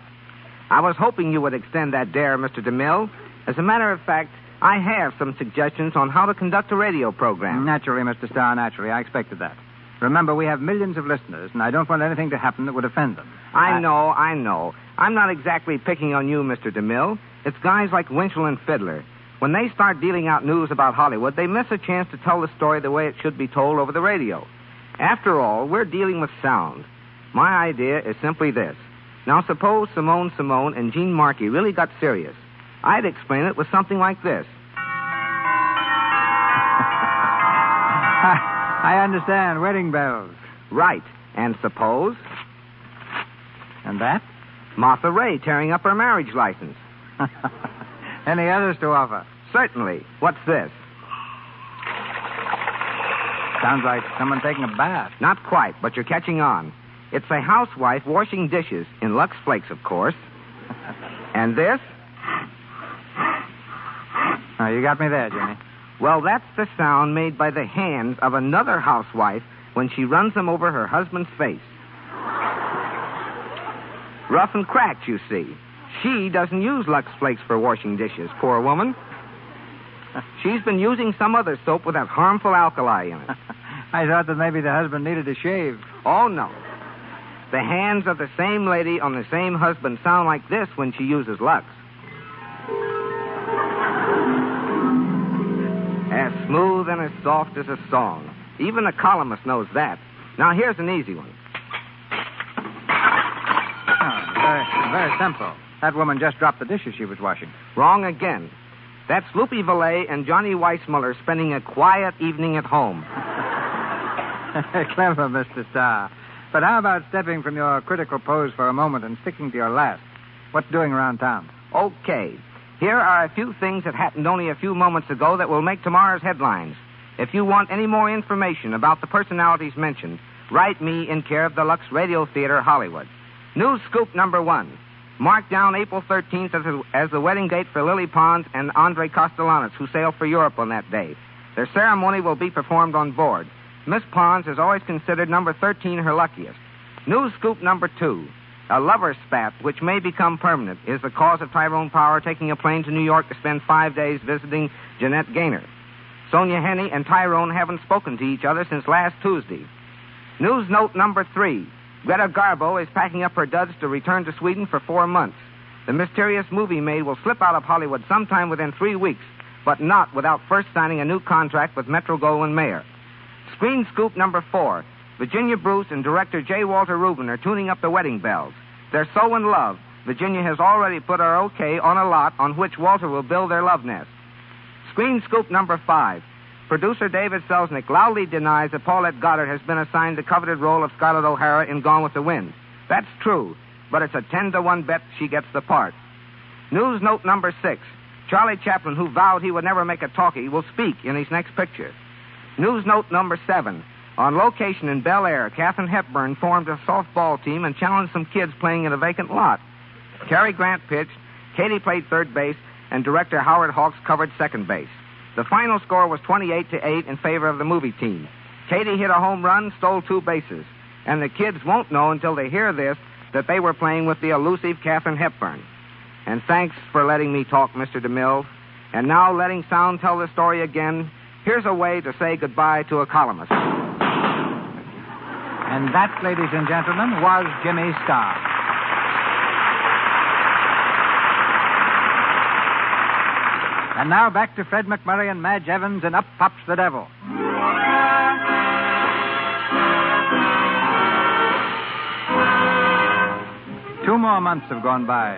I was hoping you would extend that dare, Mr. DeMille. As a matter of fact, I have some suggestions on how to conduct a radio program. Naturally, Mr. Starr, naturally. I expected that. Remember, we have millions of listeners, and I don't want anything to happen that would offend them. I know. I'm not exactly picking on you, Mr. DeMille. It's guys like Winchell and Fiddler. When they start dealing out news about Hollywood, they miss a chance to tell the story the way it should be told over the radio. After all, we're dealing with sound. My idea is simply this. Now, suppose Simone and Gene Markey really got serious. I'd explain it with something like this. I understand. Wedding bells. Right. And suppose... And that? Martha Ray tearing up her marriage license. Any others to offer? Certainly. What's this? Sounds like someone taking a bath. Not quite, but you're catching on. It's a housewife washing dishes, in Lux Flakes, of course. And this? Oh, you got me there, Jimmy. Well, that's the sound made by the hands of another housewife when she runs them over her husband's face. Rough and cracked, you see. She doesn't use Lux Flakes for washing dishes, poor woman. She's been using some other soap with that harmful alkali in it. I thought that maybe the husband needed a shave. Oh, no. The hands of the same lady on the same husband sound like this when she uses Lux. As smooth and as soft as a song. Even a columnist knows that. Now, here's an easy one. Oh, very simple. That woman just dropped the dishes she was washing. Wrong again. That's Loopy Valet and Johnny Weissmuller spending a quiet evening at home. Clever, Mr. Starr. But how about stepping from your critical pose for a moment and sticking to your last? What's doing around town? Okay. Here are a few things that happened only a few moments ago that will make tomorrow's headlines. If you want any more information about the personalities mentioned, write me in care of the Lux Radio Theater, Hollywood. News scoop number 1. Mark down April 13th as the wedding date for Lily Pons and Andre Castellanos, who sail for Europe on that day. Their ceremony will be performed on board. Miss Pons is always considered number 13 her luckiest. News scoop number 2. A lover spat, which may become permanent, is the cause of Tyrone Power taking a plane to New York to spend 5 days visiting Jeanette Gaynor. Sonia Henney and Tyrone haven't spoken to each other since last Tuesday. News note number 3. Greta Garbo is packing up her duds to return to Sweden for 4 months. The mysterious movie maid will slip out of Hollywood sometime within 3 weeks, but not without first signing a new contract with Metro-Goldwyn-Mayer. Screen scoop number 4. Virginia Bruce and director J. Walter Rubin are tuning up the wedding bells. They're so in love, Virginia has already put her okay on a lot on which Walter will build their love nest. Screen scoop number 5. Producer David Selznick loudly denies that Paulette Goddard has been assigned the coveted role of Scarlett O'Hara in Gone with the Wind. That's true, but it's a 10-to-1 bet she gets the part. News note number 6. Charlie Chaplin, who vowed he would never make a talkie, will speak in his next picture. News note number 7. On location in Bel Air, Katharine Hepburn formed a softball team and challenged some kids playing in a vacant lot. Cary Grant pitched, Katie played third base, and director Howard Hawks covered second base. The final score was 28-8 in favor of the movie team. Katie hit a home run, stole 2 bases. And the kids won't know until they hear this that they were playing with the elusive Katharine Hepburn. And thanks for letting me talk, Mr. DeMille. And now, letting sound tell the story again, here's a way to say goodbye to a columnist. And that, ladies and gentlemen, was Jimmy Starr. And now back to Fred McMurray and Madge Evans in Up Pops the Devil. 2 more months have gone by.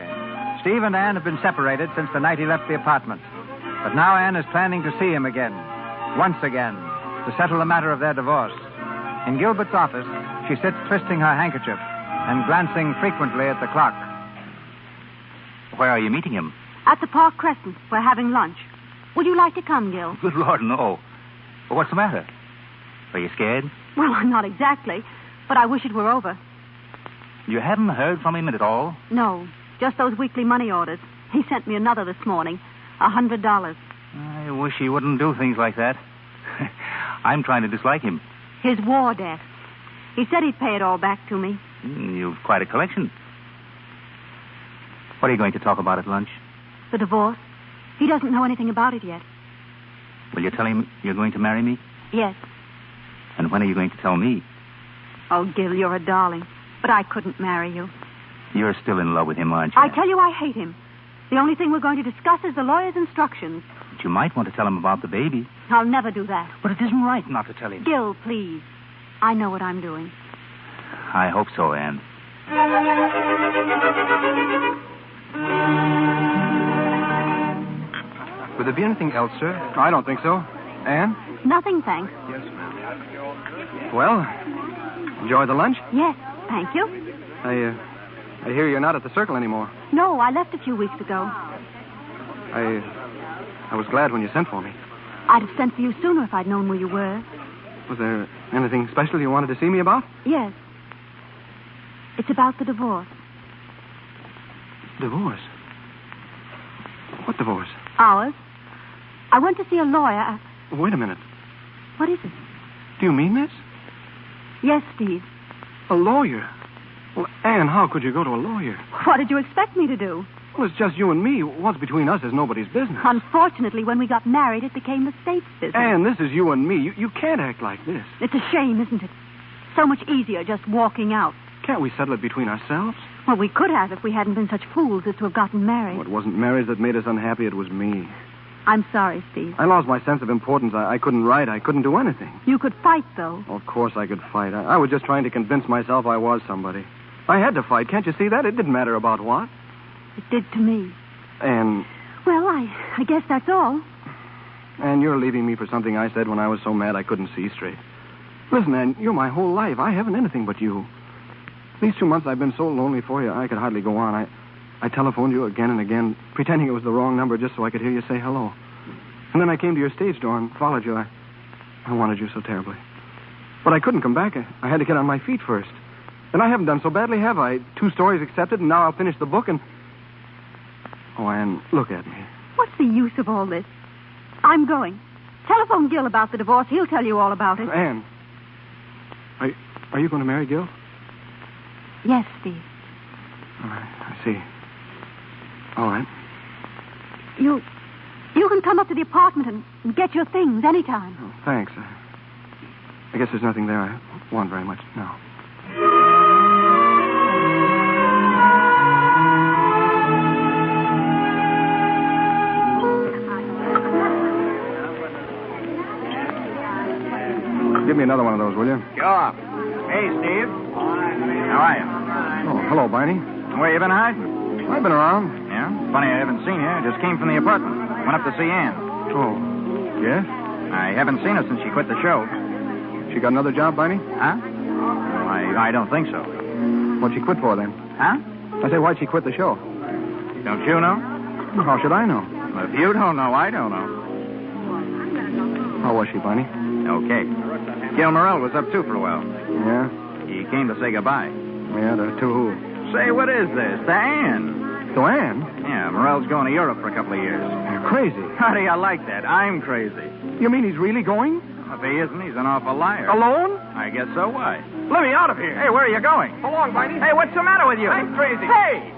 Steve and Anne have been separated since the night he left the apartment. But now Anne is planning to see him again, once again, to settle the matter of their divorce. In Gilbert's office, she sits twisting her handkerchief and glancing frequently at the clock. Where are you meeting him? At the Park Crescent. We're having lunch. Would you like to come, Gil? Good Lord, no. Well, what's the matter? Are you scared? Well, not exactly, but I wish it were over. You haven't heard from him at all? No, just those weekly money orders. He sent me another this morning, $100. I wish he wouldn't do things like that. I'm trying to dislike him. His war debt. He said he'd pay it all back to me. You've quite a collection. What are you going to talk about at lunch? The divorce. He doesn't know anything about it yet. Will you tell him you're going to marry me? Yes. And when are you going to tell me? Oh, Gil, you're a darling. But I couldn't marry you. You're still in love with him, aren't you? I tell you, I hate him. The only thing we're going to discuss is the lawyer's instructions. But you might want to tell him about the baby. I'll never do that. But it isn't right not to tell him. Gil, please. I know what I'm doing. I hope so, Anne. Would there be anything else, sir? I don't think so. Anne? Nothing, thanks. Yes, ma'am. Well, enjoy the lunch? Yes, thank you. I hear you're not at the Circle anymore. No, I left a few weeks ago. I was glad when you sent for me. I'd have sent for you sooner if I'd known where you were. Was there anything special you wanted to see me about? Yes. It's about the divorce. Divorce? What divorce? Ours. I went to see a lawyer. Wait a minute. What is it? Do you mean this? Yes, Steve. A lawyer? Well, Anne, how could you go to a lawyer? What did you expect me to do? Well, it's just you and me. What's between us is nobody's business. Unfortunately, when we got married, it became the state's business. Anne, this is you and me. You can't act like this. It's a shame, isn't it? So much easier just walking out. Can't we settle it between ourselves? Well, we could have if we hadn't been such fools as to have gotten married. Well, it wasn't marriage that made us unhappy. It was me. I'm sorry, Steve. I lost my sense of importance. I couldn't write. I couldn't do anything. You could fight, though. Of course I could fight. I was just trying to convince myself I was somebody. I had to fight. Can't you see that? It didn't matter about what. It did to me. And... Well, I guess that's all. And you're leaving me for something I said when I was so mad I couldn't see straight. Listen, Ann, you're my whole life. I haven't anything but you. These 2 months I've been so lonely for you, I could hardly go on. I telephoned you again and again, pretending it was the wrong number just so I could hear you say hello. And then I came to your stage door and followed you. I wanted you so terribly. But I couldn't come back. I had to get on my feet first. And I haven't done so badly, have I? 2 stories accepted, and now I'll finish the book and... Oh, Ann, look at me. What's the use of all this? I'm going. Telephone Gil about the divorce. He'll tell you all about it. Ann, are you going to marry Gil? Yes, Steve. All right, I see. All right. You can come up to the apartment and get your things anytime. Oh, thanks. I guess there's nothing there I want very much now. Give me another one of those, will you? Sure. Hey, Steve. How are you? Oh, hello, Barney. Where you been hiding? I've been around. Yeah? Funny I haven't seen you. I just came from the apartment. Went up to see Ann. Oh, yes? I haven't seen her since she quit the show. She got another job, Barney? Huh? I don't think so. What'd she quit for, then? Huh? I say, why'd she quit the show? Don't you know? How should I know? Well, if you don't know, I don't know. How was she, Barney? Okay. Gil Morrell was up, too, for a while. Yeah? He came to say goodbye. Yeah, to who? Say, what is this? To Ann. To Ann? Yeah, Morrell's going to Europe for a couple of years. You're crazy. How do you like that? I'm crazy. You mean he's really going? If he isn't, he's an awful liar. Alone? I guess so. Why? Let me out of here. Hey, where are you going? So long, Barney. Hey, what's the matter with you? I'm crazy. Hey!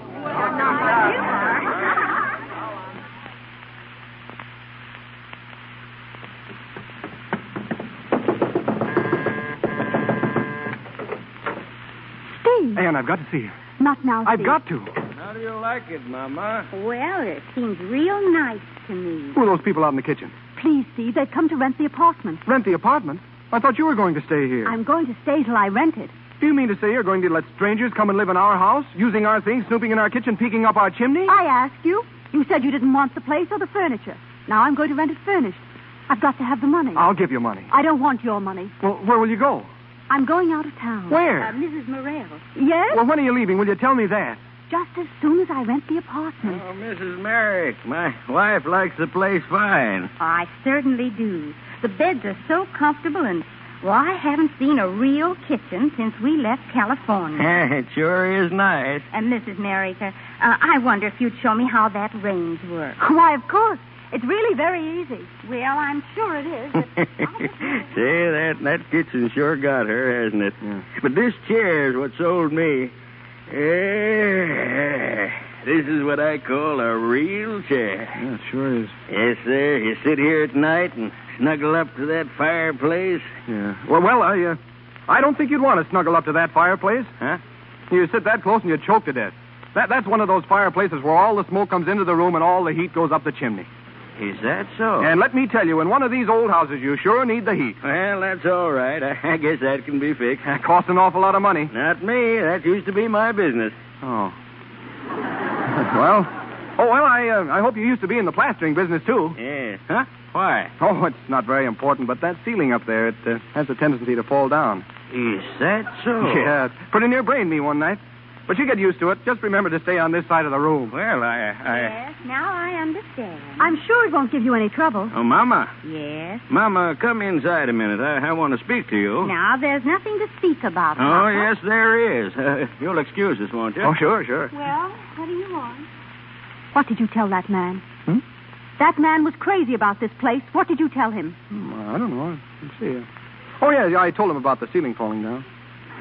Steve. Ann, I've got to see you. Not now, Steve. I've got to. How do you like like it, Mama? Well, it seems real nice to me. Who are those people out in the kitchen? Please, Steve, they've come to rent the apartment. Rent the apartment? I thought you were going to stay here. I'm going to stay till I rent it. Do you mean to say you're going to let strangers come and live in our house, using our things, snooping in our kitchen, peeking up our chimney? I asked you. You said you didn't want the place or the furniture. Now I'm going to rent it furnished. I've got to have the money. I'll give you money. I don't want your money. Well, where will you go? I'm going out of town. Where? Mrs. Morel. Yes? Well, when are you leaving? Will you tell me that? Just as soon as I rent the apartment. Oh, Mrs. Merrick, my wife likes the place fine. I certainly do. The beds are so comfortable, and, well, I haven't seen a real kitchen since we left California. It sure is nice. And Mrs. Merrick, I wonder if you'd show me how that range works. Why, of course. It's really very easy. Well, I'm sure it is. But Say, that kitchen sure got her, hasn't it? Yeah. But this chair's what sold me. This is what I call a real chair. Yeah, it sure is. Yes, sir. You sit here at night and snuggle up to that fireplace. Yeah. Well, I don't think you'd want to snuggle up to that fireplace. Huh? You sit that close and you'd choke to death. That's one of those fireplaces where all the smoke comes into the room and all the heat goes up the chimney. Is that so? And let me tell you, in one of these old houses, you sure need the heat. Well, that's all right. I guess that can be fixed. It costs an awful lot of money. Not me. That used to be my business. Oh. I hope you used to be in the plastering business, too. Yeah. Huh? Why? Oh, it's not very important, but that ceiling up there, it has a tendency to fall down. Is that so? Yeah, it pretty near brained me one night. But you get used to it. Just remember to stay on this side of the room. Well, Yes, now I understand. I'm sure it won't give you any trouble. Oh, Mama. Yes. Mama, come inside a minute. I want to speak to you. Now, there's nothing to speak about, Oh, Papa. yes, there is. You'll excuse us, won't you? Oh, sure. Well, what do you want? What did you tell that man? Hmm? That man was crazy about this place. What did you tell him? I don't know. Let's see. Oh, yeah, I told him about the ceiling falling down.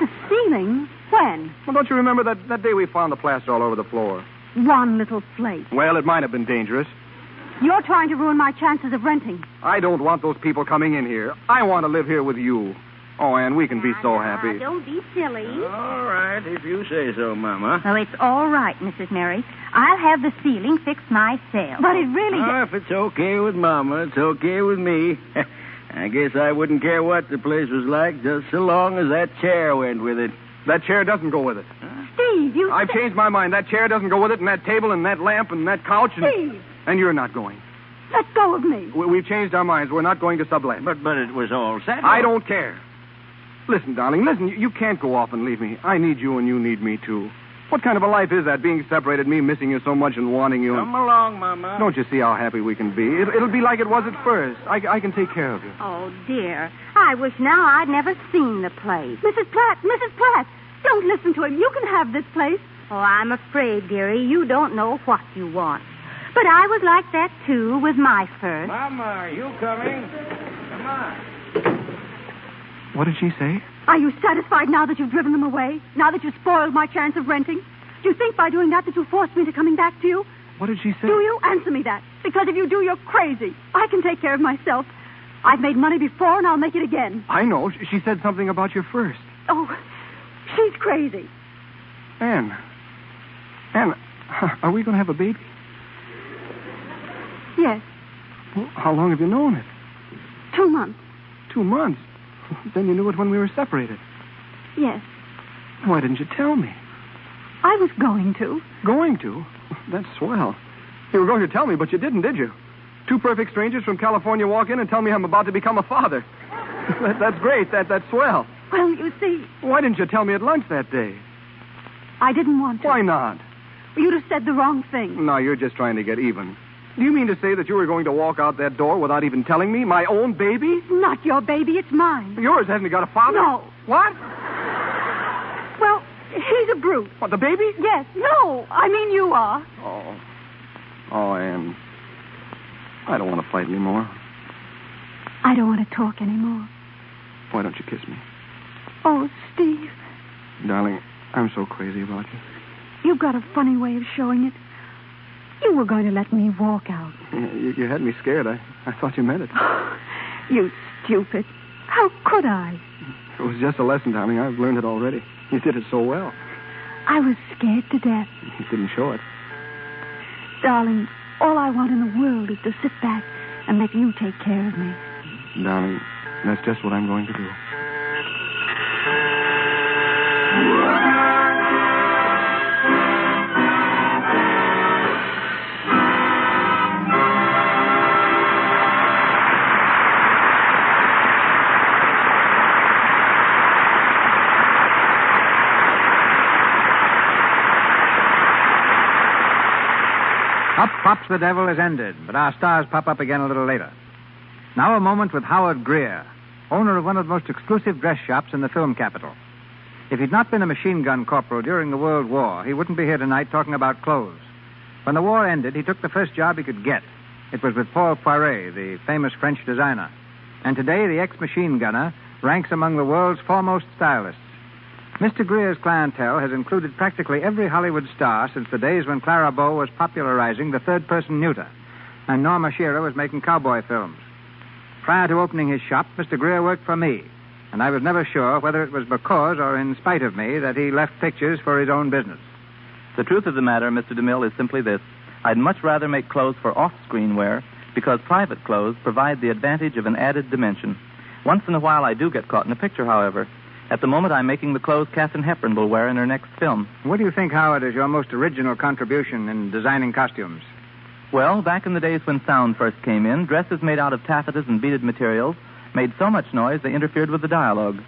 The ceiling? When? Well, don't you remember that day we found the plaster all over the floor? One little flake. Well, it might have been dangerous. You're trying to ruin my chances of renting. I don't want those people coming in here. I want to live here with you. Oh, Ann, we can be so happy. Don't be silly. All right, if you say so, Mama. Oh, it's all right, Mrs. Mary. I'll have the ceiling fixed myself. But it really... Oh, if it's okay with Mama, it's okay with me. I guess I wouldn't care what the place was like, just so long as that chair went with it. That chair doesn't go with it. Steve, you... I've changed my mind. That chair doesn't go with it, and that table, and that lamp, and that couch, and... Steve! And you're not going. Let go of me. We've changed our minds. We're not going to sublet. But it was all settled. I don't care. Listen, darling, listen. You can't go off and leave me. I need you, and you need me, too. What kind of a life is that, being separated, me missing you so much and wanting you? Come along, Mama. Don't you see how happy we can be? It'll be like it was at first. I can take care of you. Oh, dear. I wish now I'd never seen the place. Mrs. Platt, don't listen to him. You can have this place. Oh, I'm afraid, dearie, you don't know what you want. But I was like that, too, with my first. Mama, are you coming? Come on. What did she say? Are you satisfied now that you've driven them away? Now that you've spoiled my chance of renting? Do you think by doing that you forced me into coming back to you? What did she say? Do you? Answer me that. Because if you do, you're crazy. I can take care of myself. I've made money before, and I'll make it again. I know. She said something about you first. Oh, she's crazy. Ann, are we going to have a baby? Yes, Well, how long have you known it? 2 months. 2 months. Then you knew it when we were separated. Yes, Why didn't you tell me? I was going to. Going to? That's swell. You were going to tell me, but you didn't, did you? 2 perfect strangers from California walk in and tell me I'm about to become a father. That's great. That's swell. Well, you see, Why didn't you tell me at lunch that day? I didn't want to. Why not? You'd have said the wrong thing. No, you're just trying to get even. Do you mean to say that you were going to walk out that door without even telling me? My own baby? Not your baby, it's mine. Yours hasn't got a father? No. What? Well, he's a brute. What, the baby? Yes. No, I mean you are. Oh, Ann. I don't want to fight anymore. I don't want to talk anymore. Why don't you kiss me? Oh, Steve, Darling, I'm so crazy about you. you've got a funny way of showing it. You were going to let me walk out. You had me scared. I thought you meant it. You stupid. How could I? It was just a lesson, darling. I've learned it already. You did it so well. I was scared to death. You didn't show it. Darling, all I want in the world is to sit back and let you take care of me. Darling, that's just what I'm going to do. Up Pops the Devil is ended, but our stars pop up again a little later. Now a moment with Howard Greer, owner of one of the most exclusive dress shops in the film capital. If he'd not been a machine gun corporal during the World War, he wouldn't be here tonight talking about clothes. When the war ended, he took the first job he could get. It was with Paul Poiret, the famous French designer. And today, the ex-machine gunner ranks among the world's foremost stylists. Mr. Greer's clientele has included practically every Hollywood star since the days when Clara Bow was popularizing the third-person neuter, and Norma Shearer was making cowboy films. Prior to opening his shop, Mr. Greer worked for me, and I was never sure whether it was because or in spite of me that he left pictures for his own business. The truth of the matter, Mr. DeMille, is simply this. I'd much rather make clothes for off-screen wear because private clothes provide the advantage of an added dimension. Once in a while I do get caught in a picture, however. At the moment, I'm making the clothes Katharine Hepburn will wear in her next film. What do you think, Howard, is your most original contribution in designing costumes? Well, back in the days when sound first came in, dresses made out of taffetas and beaded materials made so much noise they interfered with the dialogue.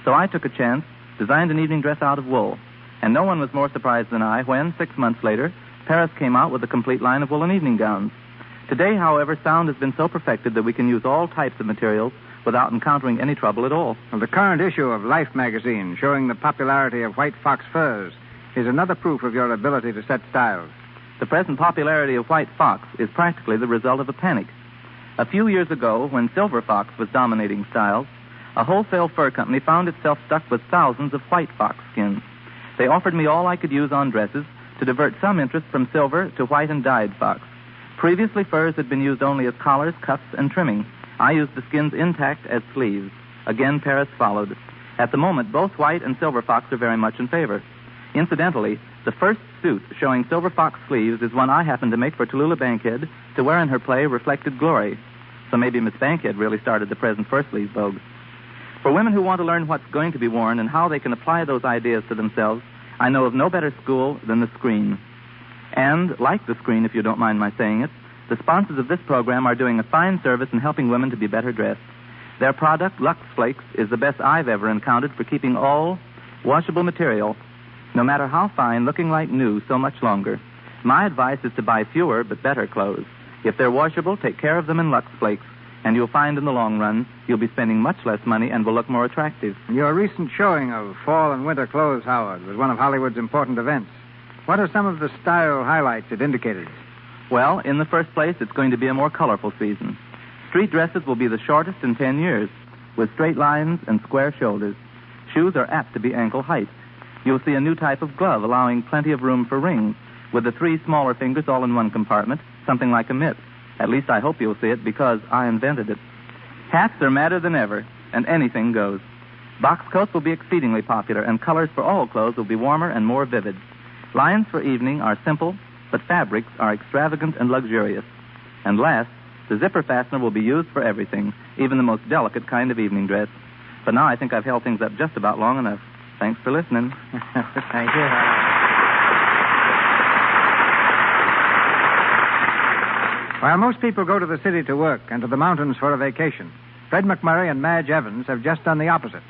So I took a chance, designed an evening dress out of wool. And no one was more surprised than I when, 6 months later, Paris came out with a complete line of woolen evening gowns. Today, however, sound has been so perfected that we can use all types of materials without encountering any trouble at all. Well, the current issue of Life magazine showing the popularity of white fox furs is another proof of your ability to set styles. The present popularity of white fox is practically the result of a panic. A few years ago, when silver fox was dominating styles, a wholesale fur company found itself stuck with thousands of white fox skins. They offered me all I could use on dresses to divert some interest from silver to white and dyed fox. Previously, furs had been used only as collars, cuffs, and trimming. I used the skins intact as sleeves. Again, Paris followed. At the moment, both white and silver fox are very much in favor. Incidentally, the first suit showing silver fox sleeves is one I happened to make for Tallulah Bankhead to wear in her play Reflected Glory. So maybe Miss Bankhead really started the present fur-sleeve vogue. For women who want to learn what's going to be worn and how they can apply those ideas to themselves, I know of no better school than the screen. And, like the screen, if you don't mind my saying it, the sponsors of this program are doing a fine service in helping women to be better dressed. Their product, Lux Flakes, is the best I've ever encountered for keeping all washable material, no matter how fine, looking like new so much longer. My advice is to buy fewer but better clothes. If they're washable, take care of them in Lux Flakes, and you'll find in the long run you'll be spending much less money and will look more attractive. Your recent showing of fall and winter clothes, Howard, was one of Hollywood's important events. What are some of the style highlights it indicated? Well, in the first place, it's going to be a more colorful season. Street dresses will be the shortest in 10 years, with straight lines and square shoulders. Shoes are apt to be ankle height. You'll see a new type of glove allowing plenty of room for rings, with the 3 smaller fingers all in one compartment, something like a mitt. At least I hope you'll see it because I invented it. Hats are madder than ever, and anything goes. Box coats will be exceedingly popular, and colors for all clothes will be warmer and more vivid. Lines for evening are simple, but fabrics are extravagant and luxurious. And last, the zipper fastener will be used for everything, even the most delicate kind of evening dress. But now I think I've held things up just about long enough. Thanks for listening. Thank you. While most people go to the city to work and to the mountains for a vacation, Fred McMurray and Madge Evans have just done the opposite.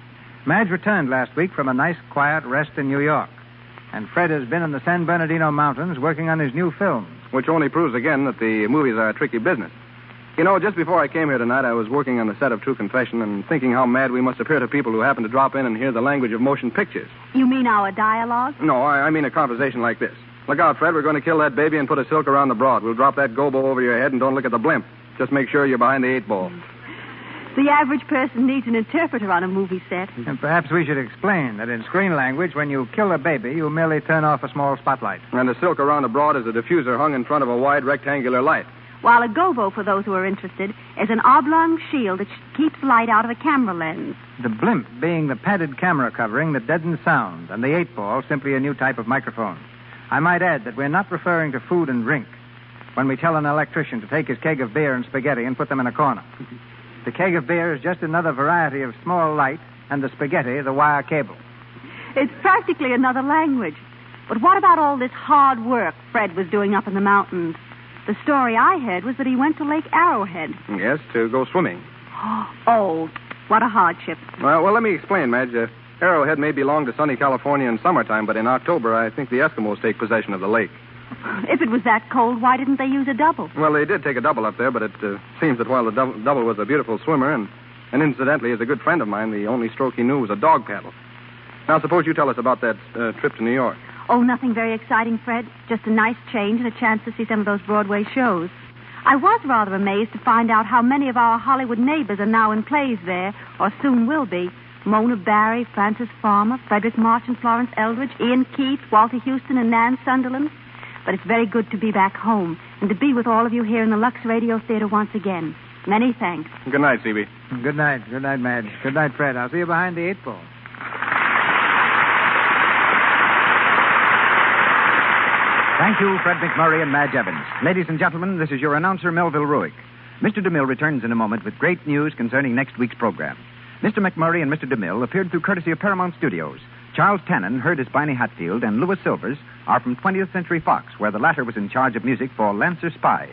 Madge returned last week from a nice, quiet rest in New York. And Fred has been in the San Bernardino Mountains working on his new film. Which only proves again that the movies are a tricky business. You know, just before I came here tonight, I was working on the set of True Confession and thinking how mad we must appear to people who happen to drop in and hear the language of motion pictures. You mean our dialogue? No, I mean a conversation like this. Look out, Fred. We're going to kill that baby and put a silk around the broad. We'll drop that gobo over your head and don't look at the blimp. Just make sure you're behind the 8 ball. The average person needs an interpreter on a movie set. And perhaps we should explain that in screen language, when you kill a baby, you merely turn off a small spotlight. And the silk around the broad is a diffuser hung in front of a wide rectangular light. While a gobo, for those who are interested, is an oblong shield that keeps light out of a camera lens. The blimp being the padded camera covering that deadens sound, and the 8 ball simply a new type of microphone. I might add that we're not referring to food and drink. when we tell an electrician to take his keg of beer and spaghetti and put them in a corner. The keg of beer is just another variety of small light, and the spaghetti, the wire cable. It's practically another language. But what about all this hard work Fred was doing up in the mountains? The story I heard was that he went to Lake Arrowhead. Yes, to go swimming. Oh, what a hardship. Well, let me explain, Madge. Arrowhead may belong to sunny California in summertime, but in October, I think the Eskimos take possession of the lake. If it was that cold, why didn't they use a double? Well, they did take a double up there, but it seems that while the double was a beautiful swimmer and incidentally is a good friend of mine, the only stroke he knew was a dog paddle. Now, suppose you tell us about that trip to New York. Oh, nothing very exciting, Fred. Just a nice change and a chance to see some of those Broadway shows. I was rather amazed to find out how many of our Hollywood neighbors are now in plays there, or soon will be. Mona Barry, Frances Farmer, Frederick March and Florence Eldridge, Ian Keith, Walter Houston and Nan Sunderland. But it's very good to be back home and to be with all of you here in the Lux Radio Theater once again. Many thanks. Good night, C.B. Good night. Good night, Madge. Good night, Fred. I'll see you behind the 8 ball. Thank you, Fred McMurray and Madge Evans. Ladies and gentlemen, this is your announcer, Melville Ruick. Mr. DeMille returns in a moment with great news concerning next week's program. Mr. McMurray and Mr. DeMille appeared through courtesy of Paramount Studios. Charles Tannen, heard as Barney Hatfield, and Louis Silvers are from 20th Century Fox, where the latter was in charge of music for Lancer Spy.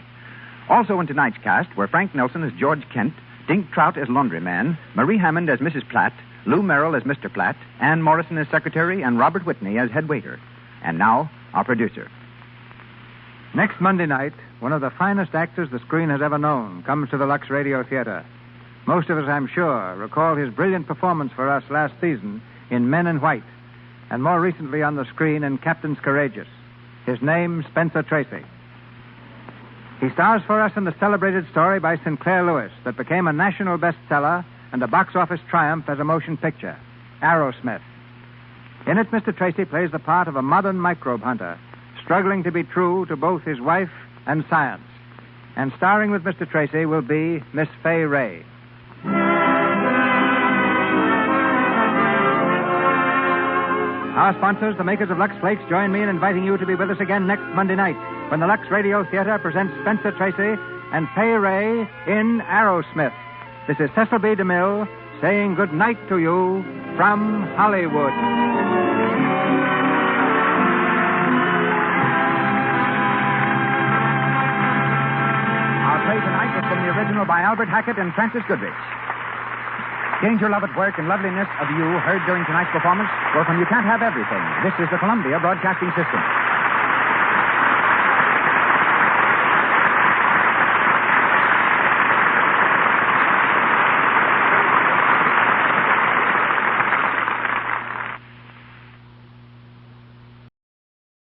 Also in tonight's cast were Frank Nelson as George Kent, Dink Trout as laundryman, Marie Hammond as Mrs. Platt, Lou Merrill as Mr. Platt, Ann Morrison as secretary, and Robert Whitney as head waiter. And now, our producer. Next Monday night, one of the finest actors the screen has ever known comes to the Lux Radio Theater. Most of us, I'm sure, recall his brilliant performance for us last season in Men in White, and more recently on the screen in Captains Courageous. His name, Spencer Tracy. He stars for us in the celebrated story by Sinclair Lewis that became a national bestseller and a box office triumph as a motion picture, Arrowsmith. In it, Mr. Tracy plays the part of a modern microbe hunter, struggling to be true to both his wife and science. And starring with Mr. Tracy will be Miss Fay Ray. Our sponsors, the makers of Lux Flakes, join me in inviting you to be with us again next Monday night when the Lux Radio Theater presents Spencer Tracy and Fay Ray in Arrowsmith. This is Cecil B. DeMille saying good night to you from Hollywood. Our play tonight was from the original by Albert Hackett and Francis Goodrich. Gained your love at work and loveliness of you heard during tonight's performance were from You Can't Have Everything. This is the Columbia Broadcasting System.